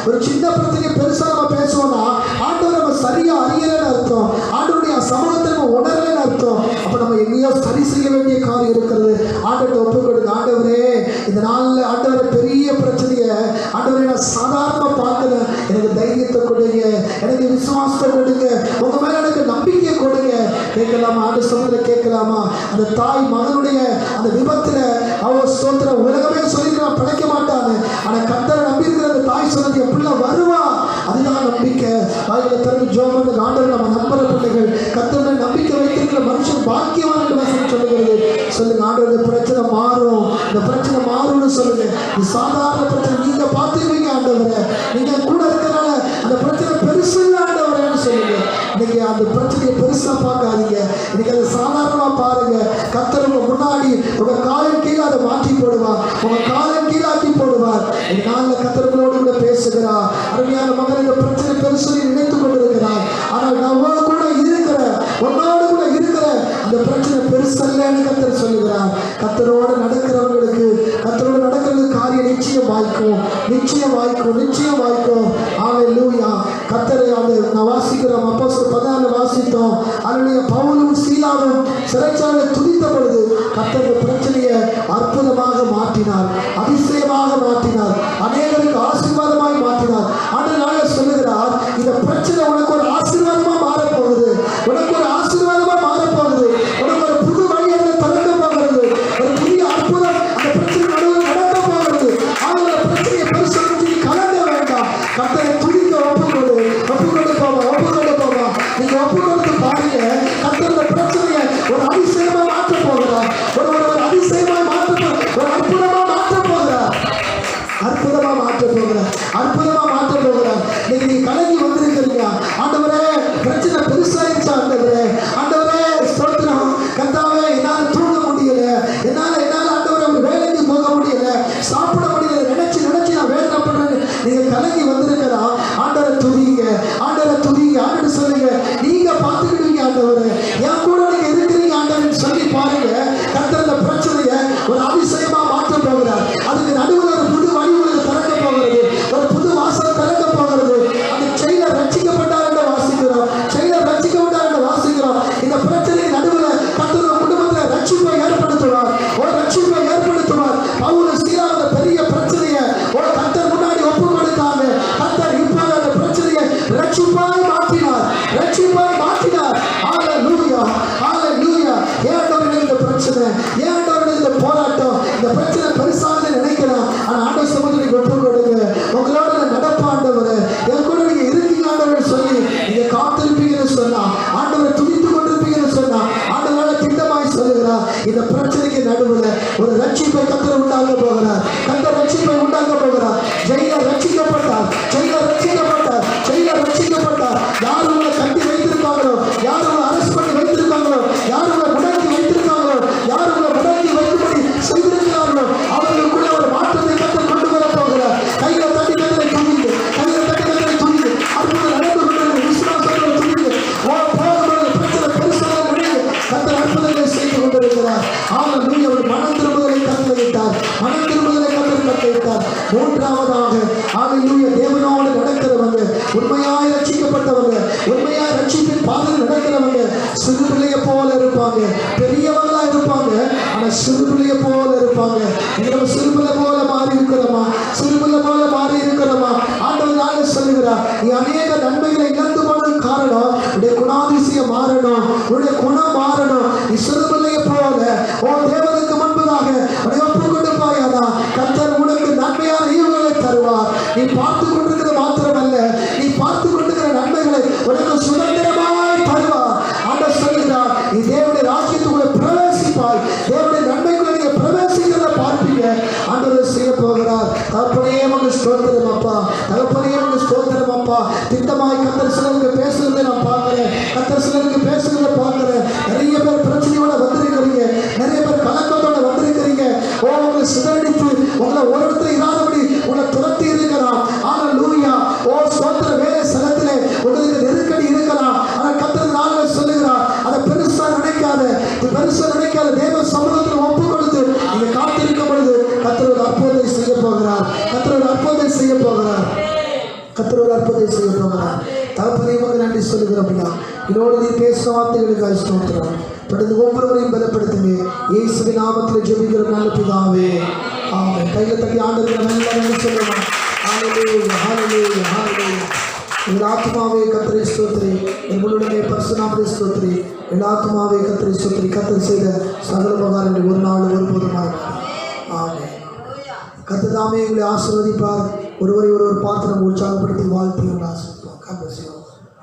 ஒரு சின்ன பிரச்சனையை பெருசா நம்ம பேசுவோம்னா ஆண்டவர் நம்ம சரியா அறியலன்னு அர்த்தம், ஆண்டவருடைய சமூகத்தை நம்ம உணரலன்னு அர்த்தம். அப்ப நம்ம எங்கேயோ சரி செய்ய வேண்டிய காரியம் இருக்கிறது. ஆண்டவர்கிட்ட ஒப்புக் கொடுங்க. ஆண்டவரே, இந்த நாளில் ஆண்டவரை பெரிய பிரச்சனையை ஆண்டவரை நான் சாதாரணமா பார்க்கல, எனக்கு தைரியத்தை கொடுங்க, எனக்கு விசுவாசத்தை கொடுங்க, உங்க மேல எனக்கு நம்பிக்கையை கொடுங்க. கேட்கலாமா? ஆண்டு சமூகத்தில் கேட்கலாமா? அந்த தாய் மகனுடைய அந்த விபத்துல அவ ஸ்தோத்திர உலகமே சொல்லிக்கிறான் படைக்க மாட்டான்னு, ஆனா கர்த்தரை நம்பி இருக்கிற அந்த தாய் சொன்னது எப்படில வருவா? அதுதான் நம்பிக்கை. வாயில திறந்து ஜெபம் பண்ணி ஆண்டவர் நம்ம நம்புற பிள்ளைகள், கர்த்தரை நம்பிக்கை வைத்திருக்கிற மனுஷன் பாக்கியவான் என்று வசனம் சொல்லுகிறது. சொல்லுங்க, ஆண்டவர் இந்த பிரச்சனை மாறும், இந்த பிரச்சனை மாறும்னு சொல்லுங்க. இது சாதாரண பிரச்சனை, நீங்க பார்த்துக்குவீங்க ஆண்டவரை, நீங்க கூட இருக்கிறனால அந்த பிரச்சனை பெருசு இல்லை ஆண்டவரேன்னு சொல்லுங்க. இன்னைக்கு அந்த பிரச்சனையை பெருசா பார்க்காதீங்க, இன்னைக்கு அதை சாதாரணமா பாருங்க. கர்த்தர் உங்க முன்னாடி உங்க காலின் கீழே அதை மாற்றி போடுவார், உங்க காலின் கீழாக்கி போடுவார். இந்த நாளில் கர்த்தர்களோடு கூட பேசுகிறார். அருமையான மகன், இந்த பிரச்சனை பெருசு நினைத்துக் கொண்டிருக்கிறார், ஆனால் நான் உன்னோடு கூட இருக்கிறேன் அந்த பிரச்சனை பெருசல்லன்னு கர்த்தர் சொல்லுகிறார். கர்த்தரோடு நடக்கிறவங்களுக்கு காரியம் நிச்சயம் வாய்க்கும். ஹல்லேலூயா. கர்த்தரை நான் வாசிக்கிறோம். அப்போஸ்தலர் 14 வாசித்தோம். அல்லேலூயா. பவுலும் சீலாவும் சிறைச்சாலையில் துதித்த பொழுது கர்த்தர் இந்த பிரச்சனையை அற்புதமாக மாற்றினார், அதிசயமாக மாற்றினார், அநேகருக்கு ஆசீர்வாதமாய் மாற்றினார். அதனால சொல்லுகிறார், இந்த பிரச்சனை உனக்கு ஒரு ஆசீர்வாதமா மாறப்போகுது, உனக்கு ஒரு ஆசீர்வாதமா மாறப்போகுது, உனக்கு ஒரு புது வழி அதில் திறக்க போகிறது, ஒரு புதிய அற்புதம் அந்த பிரச்சனை நடுவில் நடக்க போகிறது. ஆனால் அந்த பிரச்சனையை பெருசு கலங்க வேண்டாம். கர்த்தரை துதிக்க ஒப்புக்கொண்டு போவா. நீங்க ஒப்புக்கொண்டு பாருங்க, கர்த்தர் இந்த அற்புதமா மாற்ற போகிறார், அற்புதமா மாற்ற போகிறார். இன்னைக்கு நீங்க கலங்கி வந்திருக்கிறீங்க, ஆண்டவரே பிரச்சனை பெருசாயிருச்சு, ஆண்டவரே ஆண்டவரே ஸ்தோத்திரம் கர்த்தாவே, என்னால தூங்க முடியல, என்னால ஆண்டவரே ஒரு வேலைக்கு போக முடியல, சாப்பிட முடியல, நினைச்சு நான் வேதனை பண்றேன்னு நீங்க கலங்கி வந்திருக்கலாம். ஆண்டவரை துதிங்க, ஆண்டவரை துதிங்க, ஆண்டவர் சொல்லுங்க, நீங்க பார்த்துக்கிடுவீங்க ஆண்டவரே, என் கூட நீங்க இருக்கிறீங்க ஆண்டவர்னு சொல்லி பாருங்க. கர்த்தர் அந்த பிரச்சனையை ஒரு அதிசயமா மாற்ற போகிறார். அதுக்கு நடுவில் ஒரு புது வழி உங்களுக்கு திறக்க போகிறது, ஒரு புது வாசல் திறக்க போகிறது. அந்த செயலர் ரட்சிக்கப்பட்டார் என்று வாசிக்கிறோம், செயலர் ரட்சிக்கப்பட்டார் என்று வாசிக்கிறோம். இந்த பிரச்சனைக்கு நடுவில் கர்த்தர் ஒரு குடும்பத்தில் ரட்சிப்பை ஏற்படுத்துவார், ஒரு ரட்சிப்பை ஏற்படுத்துவார். பவுல் சீலாவுடைய பெரிய பிரச்சனையை ஒரு கர்த்தர் முன்னாடி ஒப்பு கொடுத்தாங்க. கர்த்தர் இப்போது அந்த பிரச்சனையை ரட்சிப்பாய் மாற்றினார், ரட்சிப்பாய் மாற்றினார். ஹல்லேலூயா, ஹல்லேலூயா. ஏன்டவரே இந்த பிரச்சனை, ஏன்டவரே இந்த போராட்டம், இந்த பிரச்சனை பெருசாக நினைக்கலாம். ஆனால் ஆண்டவர் சமூகத்தில் ஒப்பு கொடுங்க, உங்களோட நடப்பாண்டவர், என் கூட நீங்க இருக்கீங்க ஆண்டவர் சொல்லி நீங்க காத்திருப்பீங்கன்னு சொன்னா, ஆண்டவரை துதித்து கொண்டிருப்பீங்கன்னு சொன்னா, ஆண்டவரால திட்டமாய் சொல்லுகிறார். இந்த பிரச்சனைக்கு நடுவில் ஒரு ரட்சிப்பை கர்த்தர் உண்டாக போகிறார், கர்த்தர் ரட்சிப்பை உண்டாக போகிறார். ஜெயிலர் ரட்சிக்கப்பட்டார், ஜெயிலர் ரட்சிக்கப்பட்டார், ஜெயிலர் ரட்சிக்கப்பட்டார். யார் உங்களை கட்டி வைத்திருக்காங்களோ, யார் உங்களை அரெஸ்ட் பண்ணி வைத்திருக்காங்களோ, யார் உங்களை முடக்கி வைத்திருக்காங்களோ, யார் உங்களை முடக்கி வைக்கும்படி செய்திருக்கிறார்களோ, அவர்களுக்குள்ள ஒரு மாற்றத்தை கர்த்தர் கொண்டு வர போகிறார். கையில தட்டி கர்த்தரை துதிங்க, கையில தட்டி கர்த்தரை துதிங்க. அற்புதம் நடந்து கொண்டிருக்கிறது, விசுவாசத்தோட துதிங்க. போகும்போது பிரச்சனை பெருசாக நினைங்க, கர்த்தர் அற்புதங்களை செய்து கொண்டிருக்கிறார். ஹல்லேலூயா. ஒரு மனம் திரும்புதலை கட்டளையிட்டார், மனம் திரும்புதலை கர்த்தர் கட்டளையிட்டார். மூன்றாவதாக ஹல்லேலூயா, தேவனோடு நடக்கிறவங்க, உண்மையாய் ரட்சிக்கப்பட்டவங்க, உண்மையாய் ரட்சிப்பின் பாதையில் நடக்கிறவங்க சிறு பிள்ளைய போல இருப்பாங்க, பெரியவங்களா இருப்பாங்க, ஆனா சிறு பிள்ளைய போல இருப்பாங்க. நம்ம சிறு பிள்ளை போல மாறி இருக்கிறோமா, சிறு பிள்ளை போல மாறி இருக்கிறோமா? ஆண்டவர் நாங்க சொல்லுகிறார், நீ அநேக நன்மைகளை இழந்து போனது காரணம் உடைய குணாதிசயம் மாறணும், உடைய குணம் மாறணும். நீ சிறு பிள்ளைய போல ஓ தேவனுக்கு முன்பதாக உடைய ஒப்பு கொடுப்பாயானா கர்த்தர் உனக்கு நன்மையான ஈவுகளை தருவார். நீ பார்த்து கொண்டிருக்கிறது மாத்திரமல்ல, நீ பார்த்து கொண்டிருக்கிற நன்மைகளை உனக்கு சுதந்திரமாய் தருவார். ஆண்டவர் சொல்லுகிறார், நீ தேவனுடைய ராஜ்யத்துக்குள்ள பிரவேசிப்பாய், தேவனுடைய நன்மைக்குள்ள நீங்க பிரவேசிக்கிறத பார்ப்பீங்க. ஆண்டவர் செய்ய போகிறார். தகப்பனே உமக்கு ஸ்தோத்திரம் அப்பா, தகப்பனே உமக்கு ஸ்தோத்திரம் அப்பா. திட்டமாய் கர்த்தர் சிலருக்கு பேசுறதை நான் பார்க்கிறேன், கர்த்தர் சிலருக்கு பேசுறதை பார்க்கிறேன். நிறைய பேர் பிரச்சனையோட வந்திருக்கிறீங்க, நிறைய பேர் கலக்கத்தோட வந்திருக்கிறீங்க. ஓ உங்களை சிதறடித்து உங்களை ஒரு இடத்துல இல்லாதபடி உங்களை துரத்தி இருக்கலாம். ஹல்லேலூயா. ஓ ஸ்தோத்திர வேலை ஸ்தலத்திலே உங்களுக்கு நெருக்கடி இருக்கலாம். ஆனால் கர்த்தர் நாங்கள் சொல்லுகிறார், அதை பெருசா நினைக்காத, பெருசா நினைக்காத. தேவ சமூகத்தில் ஒப்பு கொடுத்து நீங்க காத்திருக்கும் பொழுது கர்த்தர் ஒரு அற்புதத்தை செய்ய போகிறார், கர்த்தர் ஒரு அற்புதத்தை செய்ய போகிறார், கர்த்தர் ஒரு அற்புதத்தை செய்ய போகிறார். தகப்பனே உமக்கு நன்றி சொல்லுகிறோம் ஐயா. இதோடு நீ பேசின வார்த்தைகளுக்கு ஸ்தோத்திரம். தொடர்ந்து ஒவ்வொருவரையும் பலப்படுத்துங்க. இயேசுவின் நாமத்தில் ஜெபிக்கிற நல்ல பிதாவே, ஆமென். கையில தட்டி ஆண்டவருக்கு நன்றி சொல்லுவோம். ஹல்லேலூயா, ஹல்லேலூயா, ஹல்லேலூயா. எங்கள் ஆத்மாவே கர்த்தரை ஸ்தோத்திரி, எங்களுடைய பரிசுநாமத்தை ஸ்தோத்திரி. எங்கள் ஆத்மாவே கர்த்தரை ஸ்தோத்திரி. கர்த்தர் செய்த சகல உபகாரங்களை ஒரு நாள் ஒருபோதும் மறவாதே. ஆமென். கர்த்தர் தாமே எங்களை ஆசீர்வதிப்பார். ஒருவரை ஒருவர் பார்த்து நம்ம உற்சாகப்படுத்தி வாழ்த்தி ஆசீர்வதிப்பார். God bless you.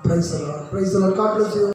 Praise the Lord. Praise the Lord. God bless you.